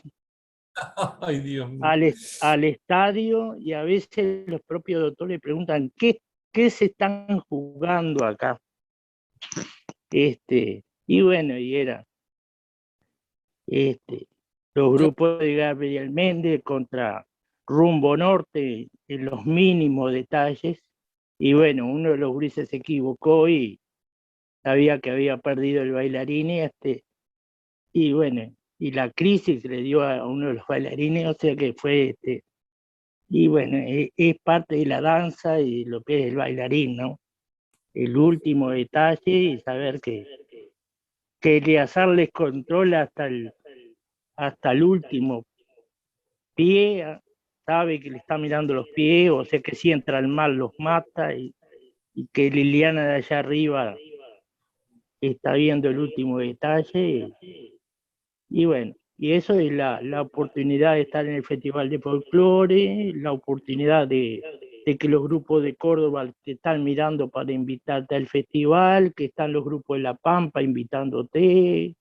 Ay, Dios mío. al estadio y a veces los propios doctores preguntan ¿qué se están jugando acá? Y bueno, y era los grupos de Gabriel Méndez contra Rumbo Norte en los mínimos detalles, y bueno, uno de los grises se equivocó y sabía que había perdido el bailarín y bueno, y la crisis le dio a uno de los bailarines, o sea que fue y bueno, es parte de la danza y lo que es el bailarín, ¿no? El último detalle y saber que Eleazar les controla hasta el último pie, sabe que le está mirando los pies, o sea que si entra al mal los mata y que Liliana de allá arriba está viendo el último detalle y bueno, y eso es la oportunidad de estar en el Festival de Folclore, la oportunidad de que los grupos de Córdoba te están mirando para invitarte al festival, que están los grupos de La Pampa invitándote,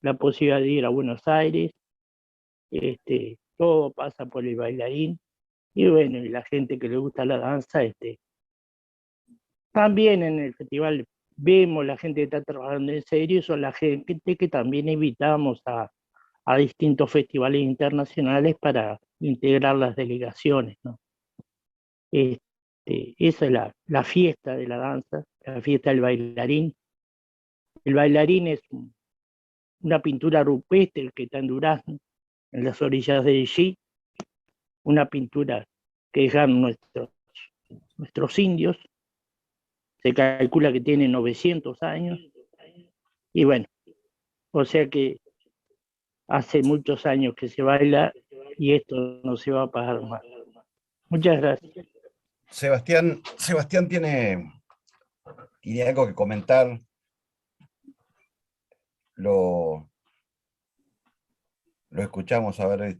la posibilidad de ir a Buenos Aires, todo pasa por el bailarín, y bueno, y la gente que le gusta la danza, también en el festival vemos la gente que está trabajando en serio, son la gente que también invitamos a distintos festivales internacionales para integrar las delegaciones, ¿no? Esa es la fiesta de la danza, la fiesta del bailarín. El bailarín es una pintura rupestre que está en Durazno, en las orillas del Xi, una pintura que dejaron nuestros indios, se calcula que tiene 900 años, y bueno, o sea que Hace muchos años que se baila y esto no se va a pagar más. Muchas gracias. Sebastián tiene algo que comentar. Lo escuchamos, a ver,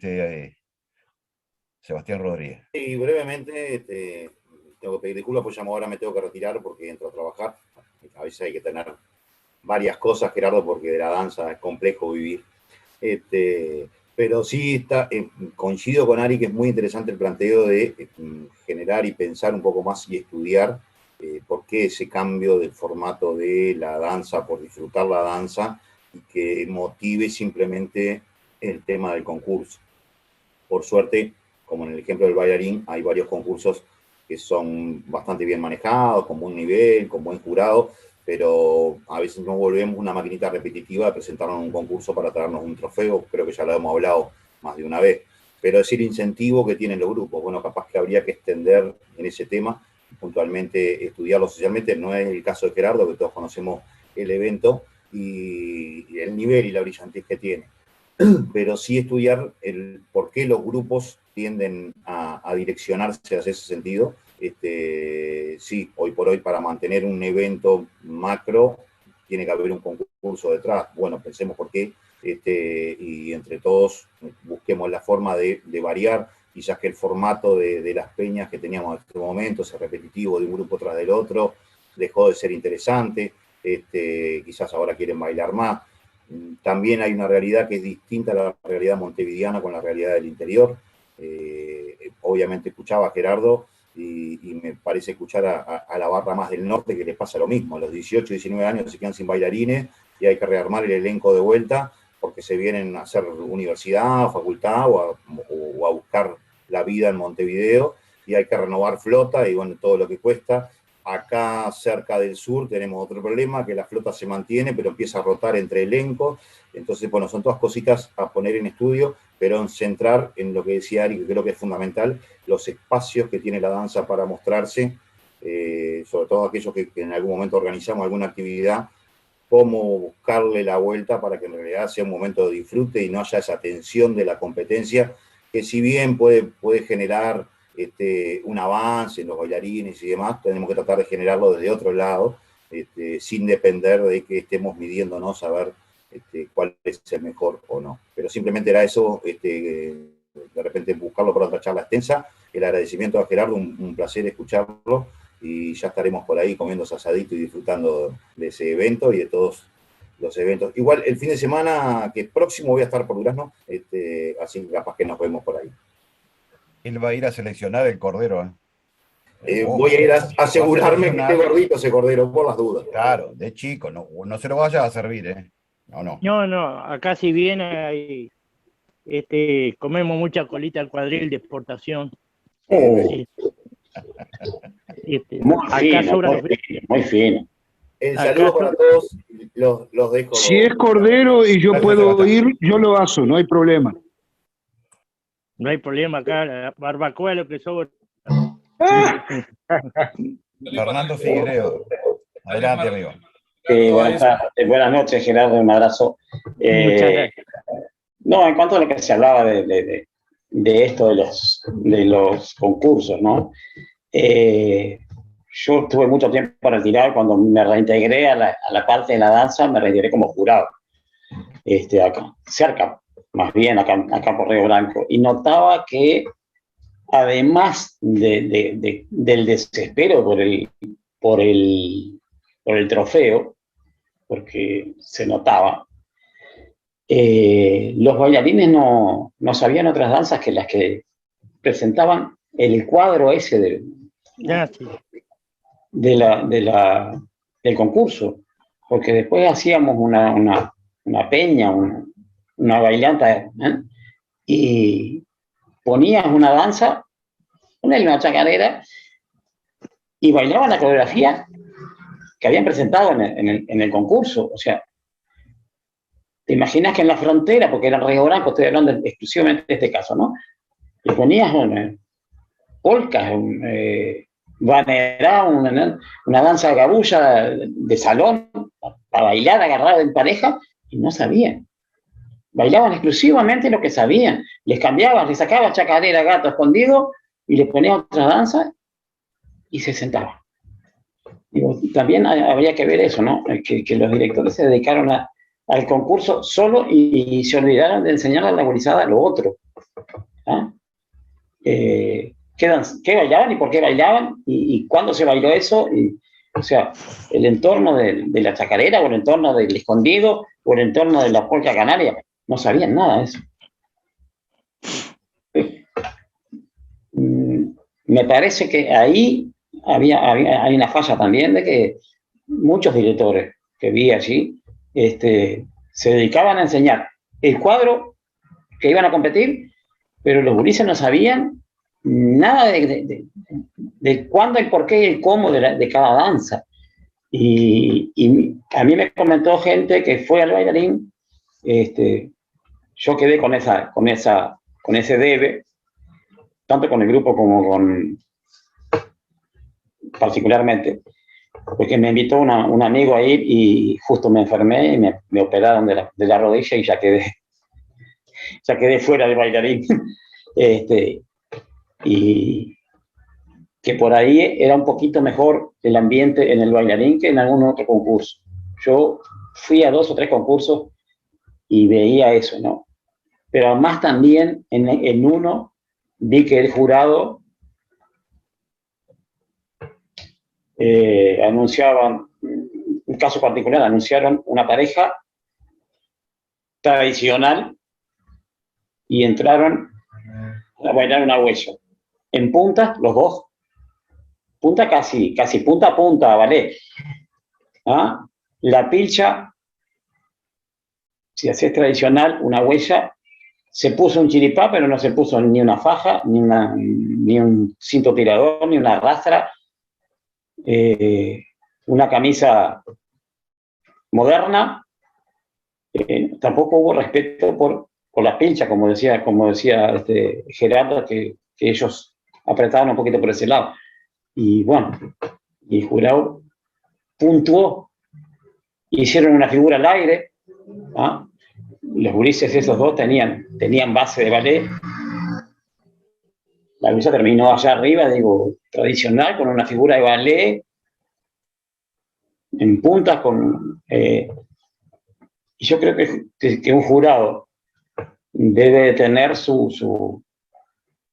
Sebastián Rodríguez. Y brevemente, tengo que pedir disculpas, pues ya ahora me tengo que retirar porque entro a trabajar. A veces hay que tener varias cosas, Gerardo, porque de la danza es complejo vivir. Pero sí coincido con Ari que es muy interesante el planteo de generar y pensar un poco más y estudiar por qué ese cambio del formato de la danza, por disfrutar la danza, y que motive simplemente el tema del concurso. Por suerte, como en el ejemplo del bailarín, hay varios concursos que son bastante bien manejados, con buen nivel, con buen jurado, pero a veces nos volvemos una maquinita repetitiva de presentarnos en un concurso para traernos un trofeo. Creo que ya lo hemos hablado más de una vez. Pero es el incentivo que tienen los grupos. Bueno, capaz que habría que extender en ese tema, puntualmente estudiarlo socialmente. No es el caso de Gerardo, que todos conocemos el evento y el nivel y la brillantez que tiene. Pero sí estudiar el por qué los grupos tienden a direccionarse hacia ese sentido. Sí, hoy por hoy para mantener un evento macro tiene que haber un concurso detrás. Bueno, pensemos por qué y entre todos busquemos la forma de variar, quizás que el formato de las peñas que teníamos en este momento, ese repetitivo de un grupo tras del otro, dejó de ser interesante, quizás ahora quieren bailar más. También hay una realidad que es distinta a la realidad montevideana con la realidad del interior. Obviamente escuchaba a Gerardo y me parece escuchar a la barra más del norte que les pasa lo mismo. A los 18, 19 años se quedan sin bailarines y hay que rearmar el elenco de vuelta porque se vienen a hacer universidad, facultad o a buscar la vida en Montevideo y hay que renovar flota y bueno, todo lo que cuesta. Acá cerca del sur tenemos otro problema, que la flota se mantiene, pero empieza a rotar entre elencos. Entonces, bueno, son todas cositas a poner en estudio, pero en centrar en lo que decía Ari, que creo que es fundamental, los espacios que tiene la danza para mostrarse, sobre todo aquellos que en algún momento organizamos alguna actividad, cómo buscarle la vuelta para que en realidad sea un momento de disfrute y no haya esa tensión de la competencia, que si bien puede generar un avance en los bailarines y demás, tenemos que tratar de generarlo desde otro lado, sin depender de que estemos midiéndonos a ver cuál es el mejor o no. Pero simplemente era eso, de repente buscarlo para otra charla extensa. El agradecimiento a Gerardo, un placer escucharlo, y ya estaremos por ahí comiendo asadito y disfrutando de ese evento y de todos los eventos. Igual el fin de semana que próximo voy a estar por Durazno, así capaz que nos vemos por ahí. Él va a ir a seleccionar el cordero. Voy a ir a asegurarme que esté gordito ese cordero, por las dudas. Claro, de chico, no se lo vaya a servir, No, acá si viene ahí, comemos mucha colita al cuadril de exportación. Muy acá fino, muy fino. El saludo para todos, los dejo. Si es cordero y yo puedo ir, yo lo hago, no hay problema. No hay problema acá, la barbacoa es lo que sobra. Fernando Figueiredo. Adelante, amigo. Buenas noches, Gerardo, un abrazo. No, en cuanto a lo que se hablaba de esto de los concursos, ¿no? Yo estuve mucho tiempo retirado. Cuando me reintegré a la parte de la danza, me reintegré como jurado. Acá, cerca, más bien acá por Río Branco, y notaba que además del desespero por el trofeo, porque se notaba, los bailarines no sabían otras danzas que las que presentaban el cuadro ese del concurso, porque después hacíamos una peña, una bailanta, y ponías una danza, una chacarera, y bailaban la coreografía que habían presentado en el concurso. O sea, te imaginas que en la frontera, porque era Río Branco, estoy hablando exclusivamente de este caso, ¿no? Y ponías polcas, vanerá, una danza de gabulla de salón, para bailar agarrado en pareja, y no sabían. bailaban exclusivamente lo que sabían. Les cambiaban, les sacaba chacarera, gato escondido, y les ponía otra danza, y se sentaban. Digo, también habría que ver eso, ¿no? Que los directores se dedicaron al concurso solo y se olvidaron de enseñar a la gurizada lo otro. ¿Ah? ¿Qué bailaban y por qué bailaban? ¿Y cuándo se bailó eso? O sea, el entorno de la chacarera, o el entorno del escondido, o el entorno de la polca canaria, no sabían nada de eso. Me parece que ahí hay una falla también de que muchos directores que vi allí se dedicaban a enseñar el cuadro que iban a competir, pero los gurises no sabían nada de cuándo, el por qué y el cómo de cada danza. Y a mí me comentó gente que fue al bailarín, yo quedé con ese debe, tanto con el grupo como con particularmente, porque me invitó un amigo a ir y justo me enfermé y me operaron de la rodilla y ya quedé fuera del bailarín. Y que por ahí era un poquito mejor el ambiente en el bailarín que en algún otro concurso. Yo fui a 2 o 3 concursos y veía eso, ¿no? Pero además también en uno vi que el jurado anunciaban, un caso particular, anunciaron una pareja tradicional y entraron a bailar una huella. En punta, los dos. Punta casi punta a punta, ¿vale? ¿Ah? La pilcha, si haces tradicional, una huella, se puso un chiripá, pero no se puso ni una faja, ni un cinto tirador, ni una rastra, una camisa moderna. Tampoco hubo respeto por la pilcha, como decía Gerardo, que ellos apretaban un poquito por ese lado. Y bueno, y el jurado puntuó, hicieron una figura al aire. ¿Ah? Los gurises esos dos tenían base de ballet. La lucha terminó allá arriba, digo, tradicional, con una figura de ballet en puntas, y yo creo que un jurado debe tener su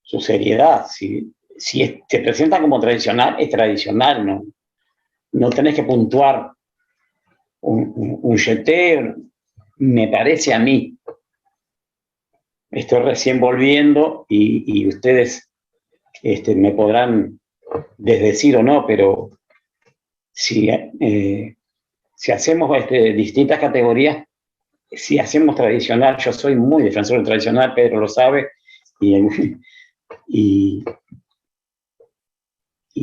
seriedad. Si te presentan como tradicional, es tradicional, no tenés que puntuar un jeté, me parece a mí. Estoy recién volviendo y ustedes me podrán desdecir o no, pero si hacemos distintas categorías, si hacemos tradicional, yo soy muy defensor del tradicional, Pedro lo sabe, y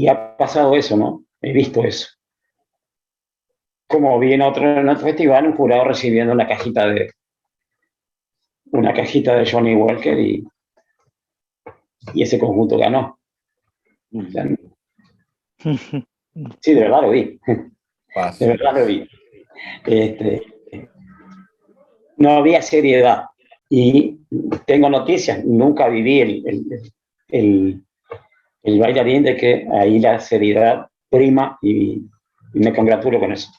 ha pasado eso, ¿no? He visto eso. Como vi en otro festival, un jurado recibiendo una cajita de Johnny Walker y ese conjunto ganó. Sí, de verdad lo vi. De verdad lo vi. No había seriedad. Y tengo noticias, nunca viví el bailarín de que ahí la seriedad prima y me congratulo con eso.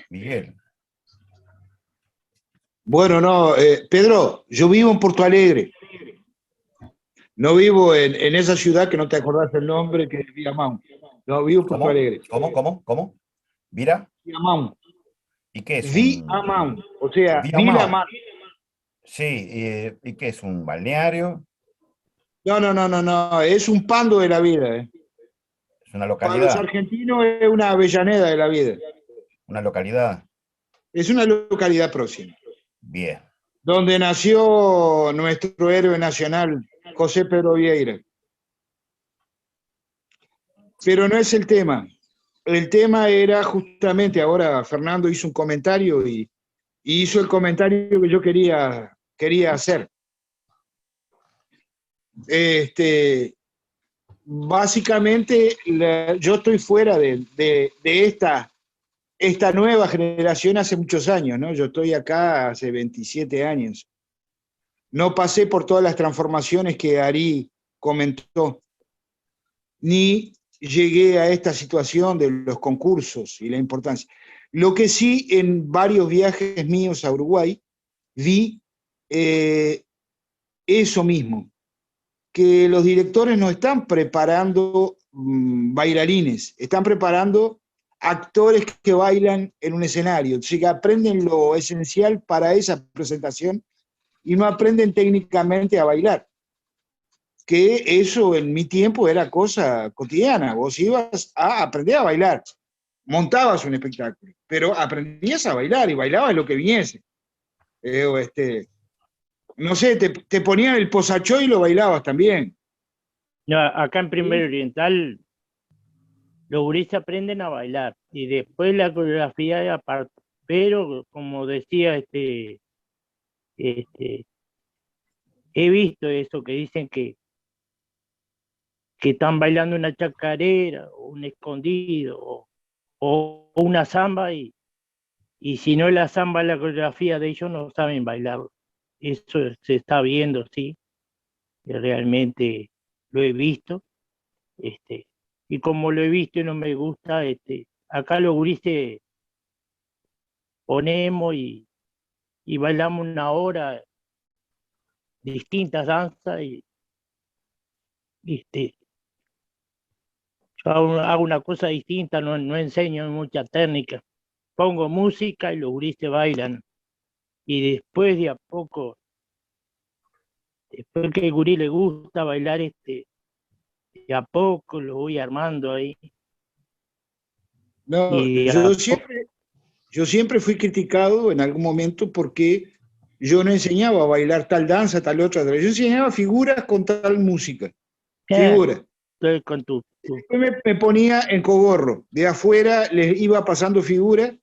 Miguel. Bueno, no, Pedro, yo vivo en Porto Alegre. No vivo en esa ciudad que no te acordás el nombre, que es Viamão. No, vivo en Porto Alegre. ¿Cómo? ¿Vira? Viamão. ¿Y qué es? Viamão, o sea, Viamão. Vila. Sí, ¿y qué es? ¿Un balneario? No, es un pando de la vida. ¿Es una Para localidad? los argentinos es una avellaneda de la vida. ¿Una localidad? Es una localidad próxima. Bien. Donde nació nuestro héroe nacional, José Pedro Vieira. Pero no es el tema. El tema era justamente, ahora Fernando hizo un comentario y hizo el comentario que yo quería hacer. Básicamente, yo estoy fuera de esta nueva generación hace muchos años, ¿no? Yo estoy acá hace 27 años. No pasé por todas las transformaciones que Ari comentó, ni llegué a esta situación de los concursos y la importancia. Lo que sí, en varios viajes míos a Uruguay, vi eso mismo, que los directores no están preparando bailarines, están preparando actores que bailan en un escenario, o sea, que aprenden lo esencial para esa presentación y no aprenden técnicamente a bailar. Que eso en mi tiempo era cosa cotidiana, vos ibas a aprender a bailar, montabas un espectáculo, pero aprendías a bailar y bailabas lo que viniese. No sé, te ponían el posachó y lo bailabas también. No, acá en Primer Oriental los gurises aprenden a bailar y después la coreografía es aparte. Pero como decía, he visto eso que dicen que están bailando una chacarera o un escondido o una samba y si no es la samba, la coreografía de ellos no saben bailar. Eso se está viendo, sí, realmente lo he visto. Y como lo he visto y no me gusta, acá los gurises ponemos y bailamos una hora distintas danzas y yo hago una cosa distinta, no enseño mucha técnica. Pongo música y los gurises bailan. Y después de a poco, después que al gurí le gusta bailar, de a poco lo voy armando ahí. No, Y yo siempre fui criticado en algún momento porque yo no enseñaba a bailar tal danza, tal otra. Yo enseñaba figuras con tal música. Figuras. Con tu Después me ponía en cogorro. De afuera les iba pasando figuras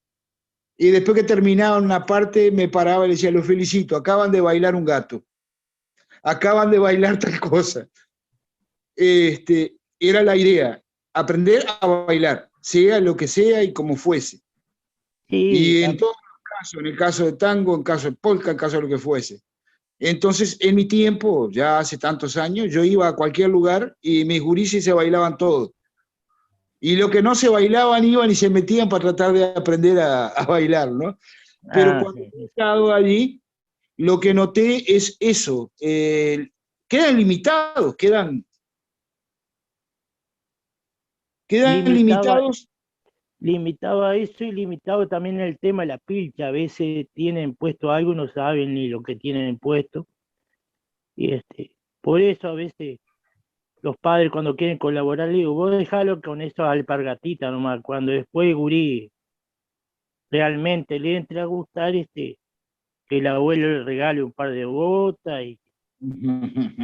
y después que terminaban una parte me paraba y le decía, los felicito, acaban de bailar un gato. Acaban de bailar tal cosa. Era la idea, aprender a bailar, sea lo que sea y como fuese. Sí, Y en todos los casos, en el caso de tango, en el caso de polka, en el caso de lo que fuese. Entonces, en mi tiempo, ya hace tantos años, yo iba a cualquier lugar y mis gurises se bailaban todos. Y lo que no se bailaban iban y se metían para tratar de aprender a bailar, ¿no? Pero cuando he estado allí, lo que noté es eso. Quedan limitados, quedan limitados. Limitado a eso y limitado también el tema de la pilcha. A veces tienen puesto algo y no saben ni lo que tienen puesto. Y por eso a veces los padres cuando quieren colaborar, le digo, vos dejalo con eso alpargatita nomás. Cuando después gurí realmente le entre a gustar, que el abuelo le regale un par de botas y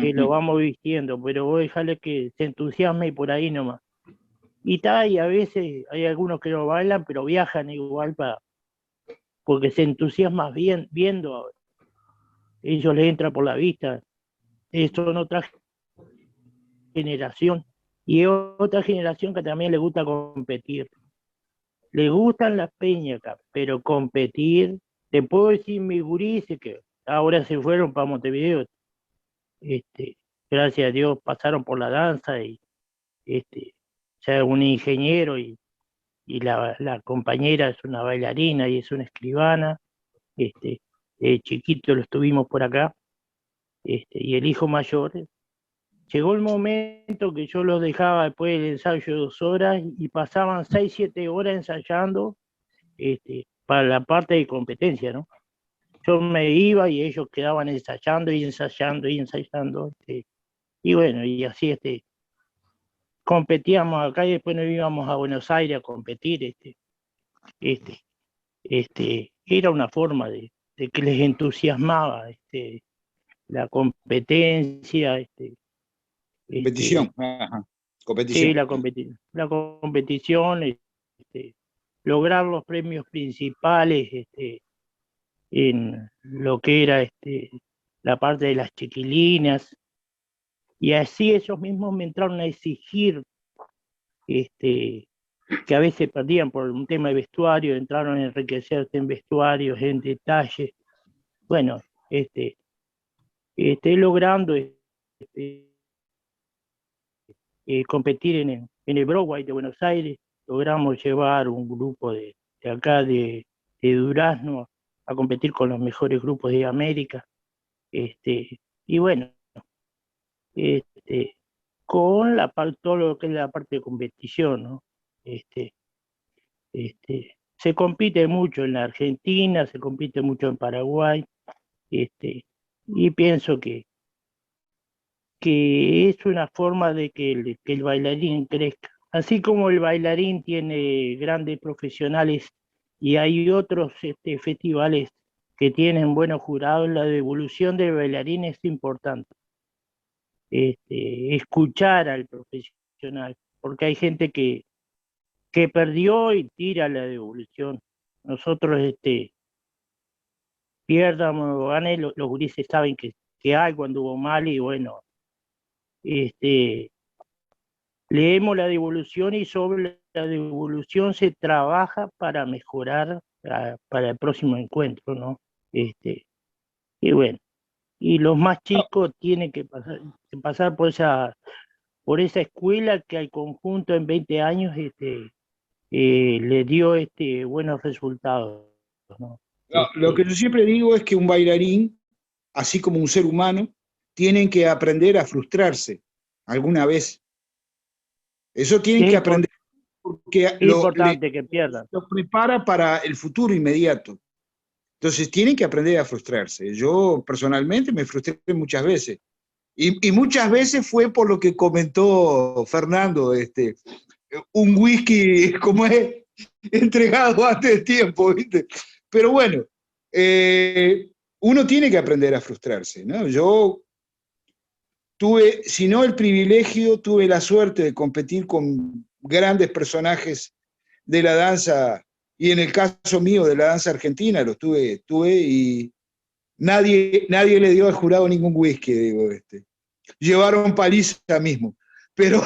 que lo vamos vistiendo, pero vos dejale que se entusiasme y por ahí nomás. Y a veces hay algunos que no bailan, pero viajan igual porque se entusiasman viendo, ellos les entra por la vista. Eso son otra generación. Y es otra generación que también le gusta competir. Le gustan las peñas acá, pero competir, te puedo decir mis gurises que ahora se fueron para Montevideo, gracias a Dios pasaron por la danza y sea un ingeniero y la compañera es una bailarina y es una escribana, chiquito lo estuvimos por acá, y el hijo mayor. Llegó el momento que yo los dejaba después del ensayo 2 horas y pasaban 6, 7 horas ensayando para la parte de competencia, ¿no? Yo me iba y ellos quedaban ensayando y ensayando y ensayando. Y bueno, y así competíamos acá y después nos íbamos a Buenos Aires a competir. Era una forma de que les entusiasmaba la competencia. Competición. Ajá. Competición. Sí, la competición, lograr los premios principales en lo que era la parte de las chiquilinas. Y así ellos mismos me entraron a exigir que a veces perdían por un tema de vestuario, entraron a enriquecerse en vestuarios, en detalles. Bueno, logrando competir en el Broadway de Buenos Aires, logramos llevar un grupo de acá de Durazno a competir con los mejores grupos de América. Y bueno, con todo lo que es la parte de competición, ¿no? Se compite mucho en la Argentina, se compite mucho en Paraguay, y pienso que es una forma de que el bailarín crezca. Así como el bailarín tiene grandes profesionales y hay otros festivales que tienen buenos jurados, la devolución del bailarín es importante. Escuchar al profesional, porque hay gente que perdió y tira la devolución. Nosotros, pierdan o ganen, los gurises saben que algo anduvo mal y bueno, leemos la devolución y sobre la devolución se trabaja para mejorar para el próximo encuentro, ¿no? Y bueno, y los más chicos tienen que pasar por esa escuela que al conjunto en 20 años le dio buenos resultados, ¿no? No, lo que yo siempre digo es que un bailarín, así como un ser humano, tienen que aprender a frustrarse alguna vez. Eso tienen que aprender, porque es importante que pierdan. Lo prepara para el futuro inmediato. Entonces tienen que aprender a frustrarse. Yo personalmente me frustré muchas veces. Y muchas veces fue por lo que comentó Fernando, un whisky como es entregado antes de tiempo, ¿viste? Pero bueno, uno tiene que aprender a frustrarse, ¿no? Yo tuve, si no el privilegio, tuve la suerte de competir con grandes personajes de la danza, y en el caso mío de la danza argentina, los tuve y nadie le dio al jurado ningún whisky, digo, llevaron paliza mismo, pero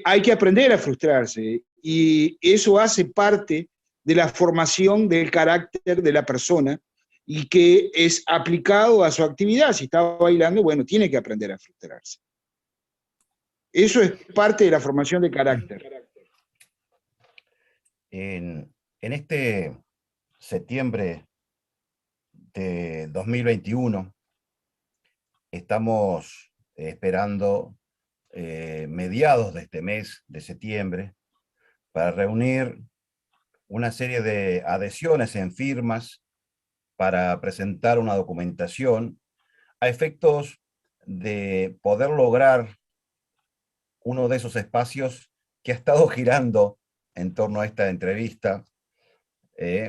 hay que aprender a frustrarse, y eso hace parte de la formación del carácter de la persona, y que es aplicado a su actividad. Si está bailando, bueno, tiene que aprender a frustrarse. Eso es parte de la formación de carácter. En este septiembre de 2021 estamos esperando mediados de este mes de septiembre para reunir una serie de adhesiones en firmas para presentar una documentación a efectos de poder lograr uno de esos espacios que ha estado girando en torno a esta entrevista.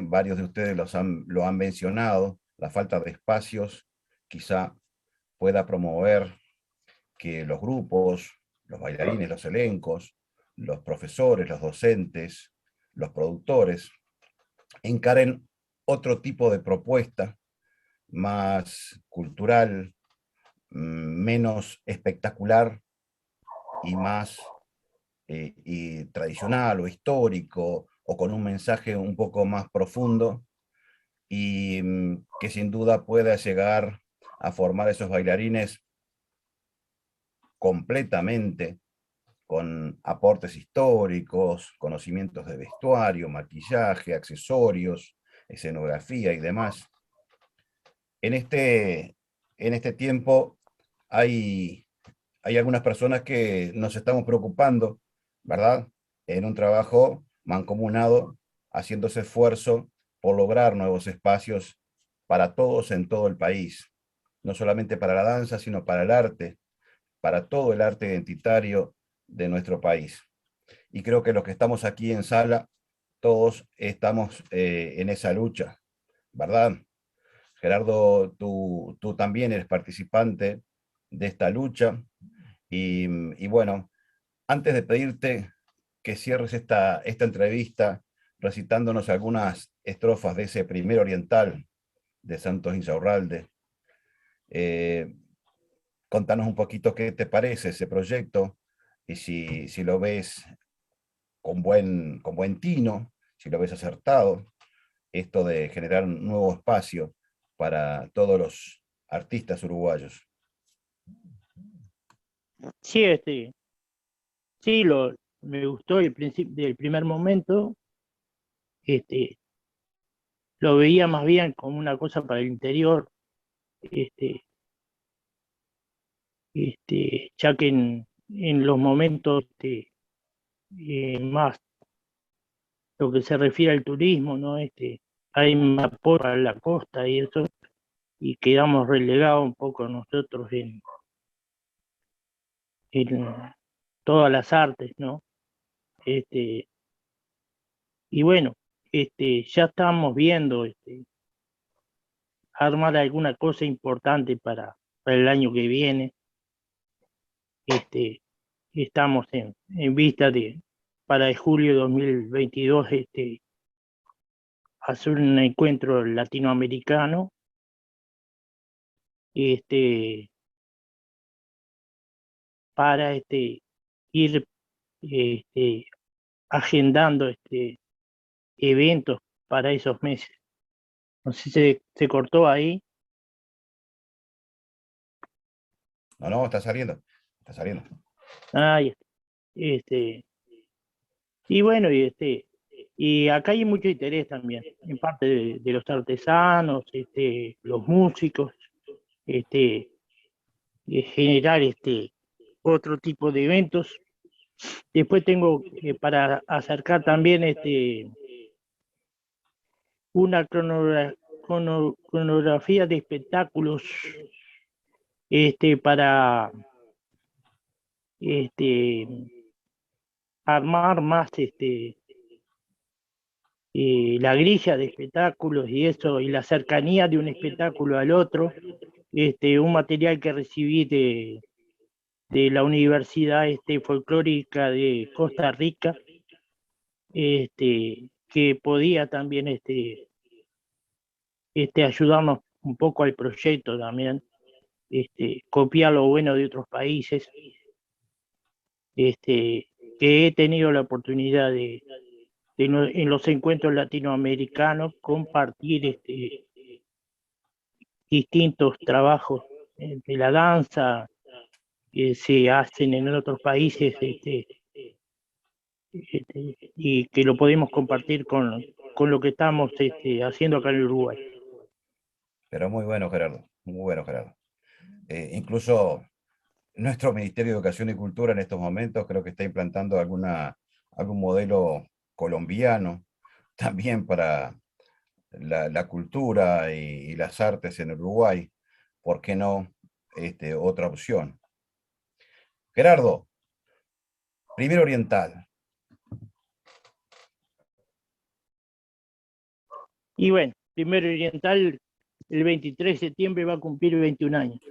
Varios de ustedes lo han mencionado, la falta de espacios quizá pueda promover que los grupos, los bailarines, los elencos, los profesores, los docentes, los productores, encaren otro tipo de propuesta más cultural, menos espectacular y más y tradicional o histórico, o con un mensaje un poco más profundo, y que sin duda pueda llegar a formar esos bailarines completamente con aportes históricos, conocimientos de vestuario, maquillaje, accesorios, escenografía y demás. En este tiempo hay algunas personas que nos estamos preocupando, ¿verdad? En un trabajo mancomunado, haciendo ese esfuerzo por lograr nuevos espacios para todos en todo el país. No solamente para la danza, sino para el arte, para todo el arte identitario de nuestro país. Y creo que los que estamos aquí en sala, todos estamos en esa lucha, ¿verdad? Gerardo, tú también eres participante de esta lucha. Y bueno, antes de pedirte que cierres esta entrevista recitándonos algunas estrofas de ese primer oriental de Santos Insaurralde, contanos un poquito qué te parece ese proyecto y si lo ves con buen tino, si lo ves acertado, esto de generar un nuevo espacio para todos los artistas uruguayos. Sí, sí, me gustó el principio del primer momento. Lo veía más bien como una cosa para el interior, este, ya que en los momentos más lo que se refiere al turismo, ¿no? Hay más apoyo a la costa y eso, y quedamos relegados un poco nosotros en todas las artes, ¿no? Y bueno, ya estamos viendo armar alguna cosa importante para el año que viene. Estamos en vista para el julio de 2022, hacer un encuentro latinoamericano, para ir agendando eventos para esos meses. No sé si se cortó ahí. No, está saliendo, está saliendo. Ahí está. Y bueno, y acá hay mucho interés también, en parte de los artesanos, los músicos, generar otro tipo de eventos. Después tengo para acercar también una cronografía de espectáculos para armar más la grilla de espectáculos y eso, y la cercanía de un espectáculo al otro. Un material que recibí de la Universidad Folclórica de Costa Rica, que podía también ayudarnos un poco al proyecto también, copiar lo bueno de otros países, que he tenido la oportunidad en los encuentros latinoamericanos compartir distintos trabajos de la danza que se hacen en otros países, y que lo podemos compartir con lo que estamos haciendo acá en Uruguay. Pero muy bueno, Gerardo, muy bueno, Gerardo. Incluso nuestro Ministerio de Educación y Cultura en estos momentos creo que está implantando algún modelo colombiano también para la cultura y las artes en Uruguay. ¿Por qué no otra opción? Gerardo, primero Oriental. Y bueno, Primero Oriental el 23 de septiembre va a cumplir 21 años.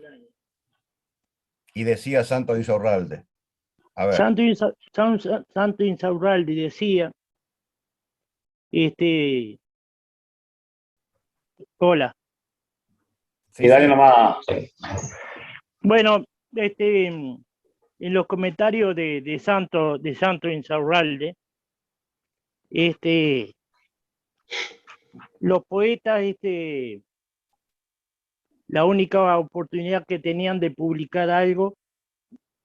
Y decía Santo Insaurralde. A ver. Santo Insaurralde decía, hola. Sí, dale nomás. Bueno, en los comentarios de Santo Insaurralde, los poetas, la única oportunidad que tenían de publicar algo,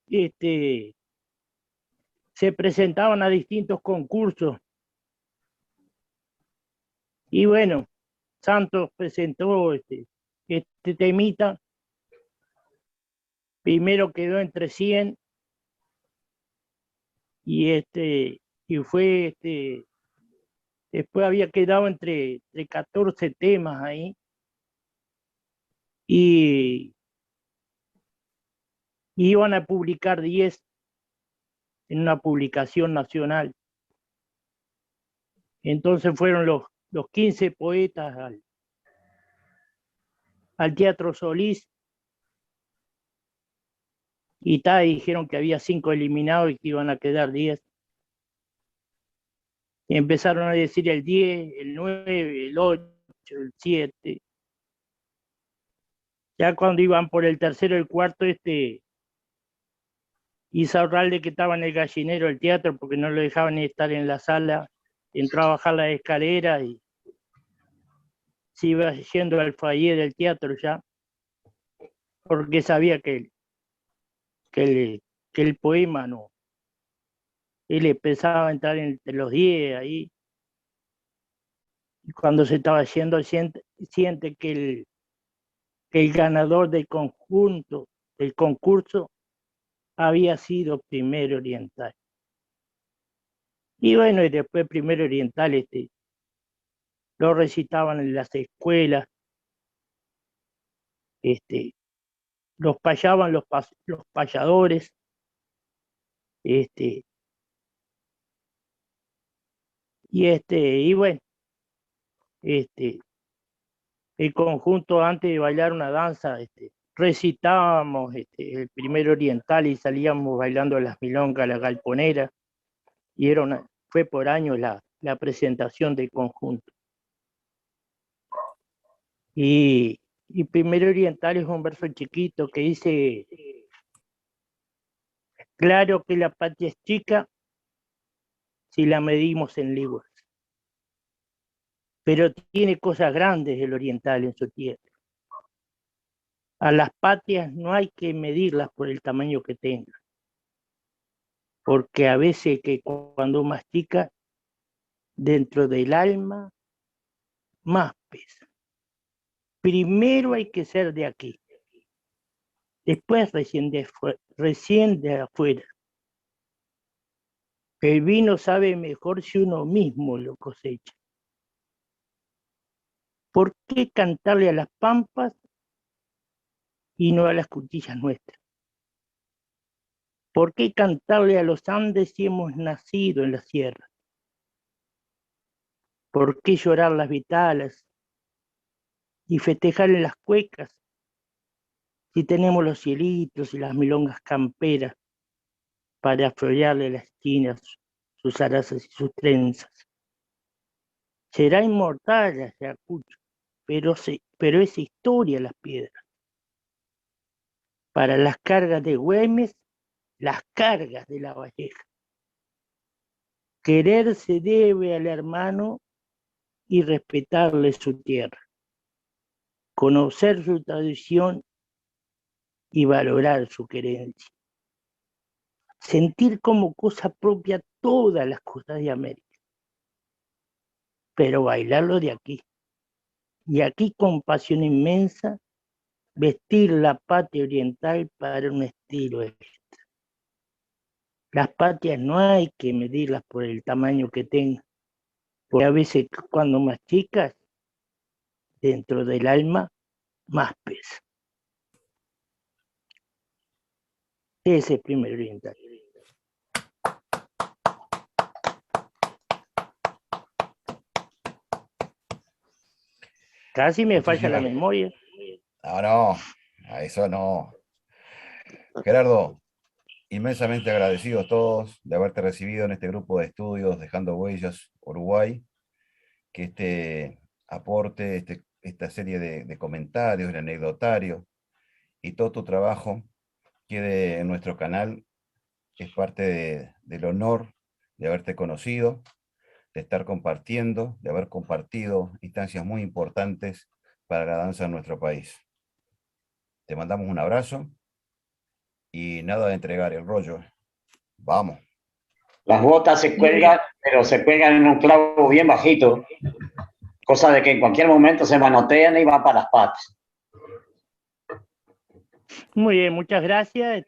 se presentaban a distintos concursos. Y bueno, Santos presentó este temita. Primero quedó entre 100 y fue después había quedado entre 14 temas ahí, y iban a publicar 10 en una publicación nacional. Entonces fueron los 15 poetas al Teatro Solís, y dijeron que había 5 eliminados y que iban a quedar 10. Y empezaron a decir el 10, el 9, el 8, el 7. Ya cuando iban por el tercero, el cuarto, Insaurralde, que estaba en el gallinero del teatro porque no lo dejaban ni estar en la sala, entró a bajar la escalera y se iba yendo al foyer del teatro ya, porque sabía que el poema no. Él empezaba a entrar entre los 10 ahí, y cuando se estaba yendo siente que el ganador del conjunto, del concurso, había sido Primero Oriental. Y bueno, y después Primero Oriental lo recitaban en las escuelas, los payaban los payadores, y bueno, el conjunto, antes de bailar una danza, recitábamos el Primero Oriental y salíamos bailando las milongas, la galponera, y fue por años la presentación del conjunto. Y Primero Oriental es un verso chiquito que dice: claro que la patria es chica si la medimos en libras, pero tiene cosas grandes el oriental en su tierra. A las patrias no hay que medirlas por el tamaño que tengan, porque a veces que cuando mastica, dentro del alma, más pesa. Primero hay que ser de aquí, después recién de afuera. El vino sabe mejor si uno mismo lo cosecha. ¿Por qué cantarle a las pampas y no a las cuchillas nuestras? ¿Por qué cantarle a los Andes si hemos nacido en la sierra? ¿Por qué llorar las vitalas y festejar en las cuecas si tenemos los cielitos y las milongas camperas para aflorearle las esquinas, sus arazas y sus trenzas? Será inmortal la Ayacucho, pero es historia las piedras. Para las cargas de Güemes, las cargas de La Valleja. Querer se debe al hermano y respetarle su tierra. Conocer su tradición y valorar su querencia. Sentir como cosa propia todas las cosas de América. Pero bailarlo de aquí. Y aquí con pasión inmensa, vestir la patria oriental para un estilo extra. Las patrias no hay que medirlas por el tamaño que tengan, porque a veces cuando más chicas, dentro del alma, más pesa. Ese es Primero Oriental. Casi me falla la memoria. No, a eso no. Gerardo, inmensamente agradecidos todos de haberte recibido en este grupo de estudios Dejando Huellas Uruguay, que este aporte, esta serie de comentarios, el anecdotario y todo tu trabajo quede en nuestro canal. Es parte del honor de haberte conocido, de estar compartiendo, de haber compartido instancias muy importantes para la danza en nuestro país. Te mandamos un abrazo y nada de entregar el rollo. Vamos. Las botas se cuelgan, pero se cuelgan en un clavo bien bajito, cosa de que en cualquier momento se manotean y van para las patas. Muy bien, muchas gracias.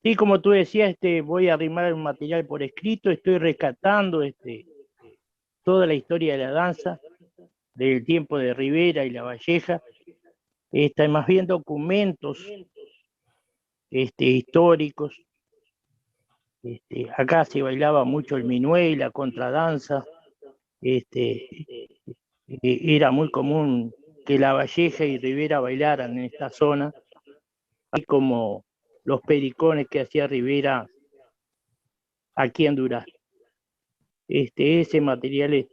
Sí, como tú decías, voy a arrimar un material por escrito, estoy rescatando toda la historia de la danza, del tiempo de Rivera y La Valleja, más bien documentos históricos. Acá se bailaba mucho el minué y la contradanza. Era muy común que La Valleja y Rivera bailaran en esta zona, así como los pericones que hacía Rivera aquí en Durazno. Ese material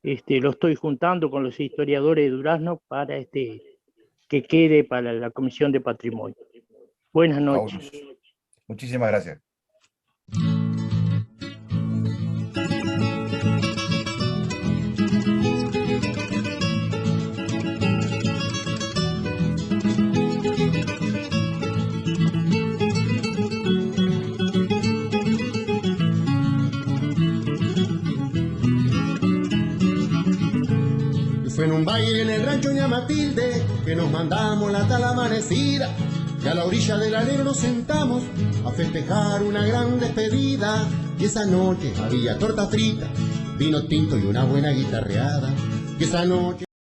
lo estoy juntando con los historiadores de Durazno para que quede para la Comisión de Patrimonio. Buenas noches. Fabuloso. Muchísimas gracias. Fue en un baile en el rancho Doña Matilde que nos mandamos la tal amanecida, y a la orilla del alero nos sentamos a festejar una gran despedida. Y esa noche había torta frita, vino tinto y una buena guitarreada. Y esa noche